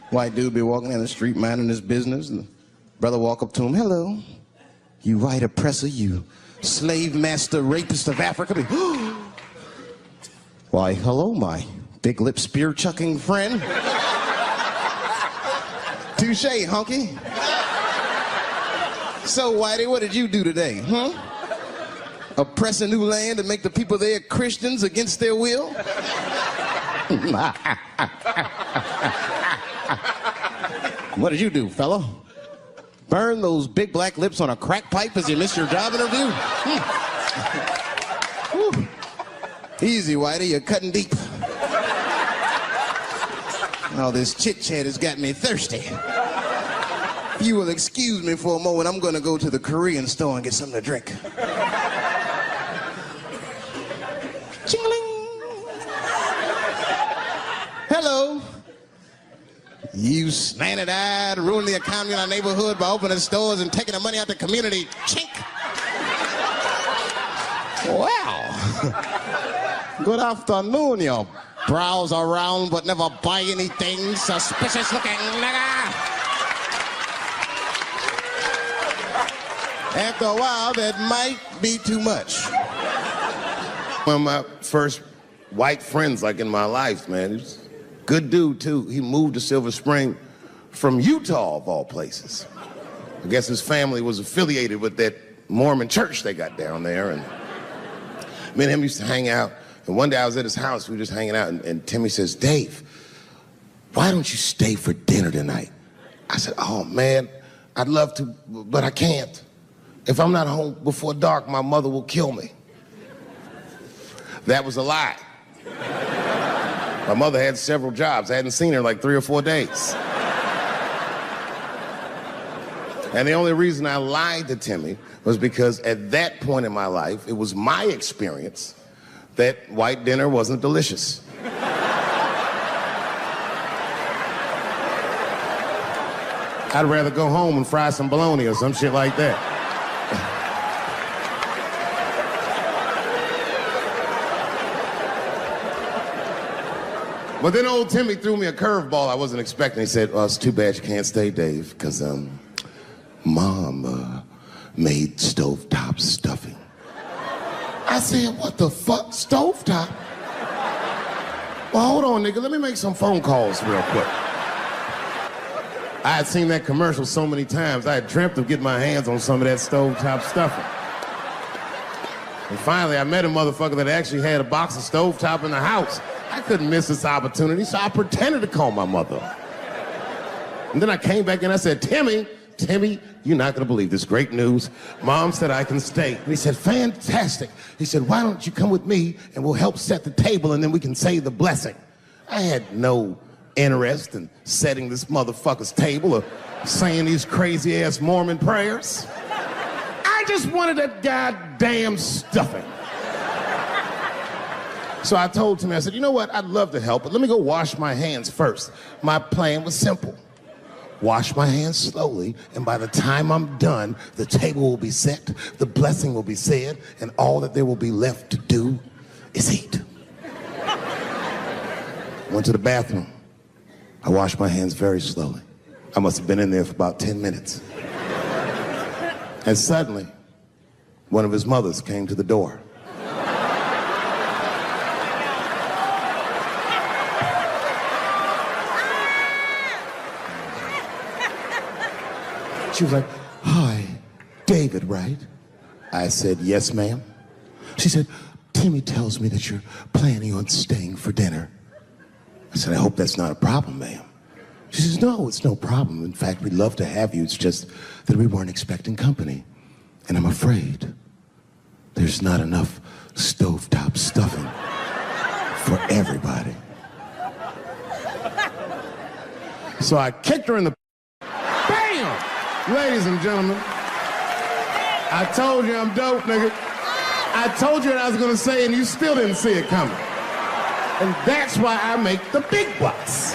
White dude be walking down the street minding his business, and the brother walk up to him, hello. You white oppressor, you slave master rapist of Africa. Why, hello, my big lip spear chucking friend. Touche, hunky. So, Whitey, what did you do today, huh? Oppress a new land and make the people there Christians against their will? What did you do, fella? Burn those big black lips on a crack pipe as you miss your job interview? Easy, Whitey, you're cutting deep. All this chit-chat has got me thirsty. If you will excuse me for a moment, I'm going to go to the Korean store and get something to drink. Ching-a-ling. Hello. You slanted-eyed, ruining the economy in our neighborhood by opening stores and taking the money out the community. Chink. Wow. Good afternoon, you browse around but never buy anything. Suspicious looking nigga. After a while, that might be too much. one of my first white friends, like, in my life, man. He was a good dude, too. He moved to Silver Spring from Utah, of all places. I guess his family was affiliated with that Mormon church they got down there, and me and him used to hang out. And one day I was at his house, we were just hanging out, and Timmy says, Dave, why don't you stay for dinner tonight? I said, oh, man, I'd love to, but I can't. If I'm not home before dark, my mother will kill me. That was a lie. My mother had several jobs. I hadn't seen her in like 3 or 4 days. And the only reason I lied to Timmy was because at that point in my life, it was my experience that white dinner wasn't delicious. I'd rather go home and fry some bologna or some shit like that. But then old Timmy threw me a curveball I wasn't expecting. He said, well, it's too bad you can't stay, Dave, because Mom made stovetop stuffing. I said, what the fuck, stovetop? Well, hold on, nigga, let me make some phone calls real quick. I had seen that commercial so many times, I had dreamt of getting my hands on some of that stovetop stuffing. And finally, I met a motherfucker that actually had a box of stovetop in the house. I couldn't miss this opportunity, so I pretended to call my mother. And then I came back and I said, Timmy, you're not gonna believe this great news. Mom said I can stay. And he said, fantastic. He said, why don't you come with me and we'll help set the table and then we can say the blessing. I had no interest in setting this motherfucker's table or saying these crazy ass Mormon prayers. I just wanted that goddamn stuffing. So I told Timmy, I said, you know what, I'd love to help, but let me go wash my hands first. My plan was simple. Wash my hands slowly, and by the time I'm done, the table will be set, the blessing will be said, and all that there will be left to do is eat. Went to the bathroom. I washed my hands very slowly. I must have been in there for about 10 minutes. And suddenly, one of his mothers came to the door. She was like, hi, David, right? I said, yes, ma'am. She said, Timmy tells me that you're planning on staying for dinner. I said, I hope that's not a problem, ma'am. She says, no, it's no problem. In fact, we'd love to have you. It's just that we weren't expecting company. And I'm afraid there's not enough stovetop stuffing for everybody. So I kicked her in the... Bam! Ladies and gentlemen, I told you I'm dope, nigga. I told you what I was gonna say and you still didn't see it coming. And that's why I make the big bucks.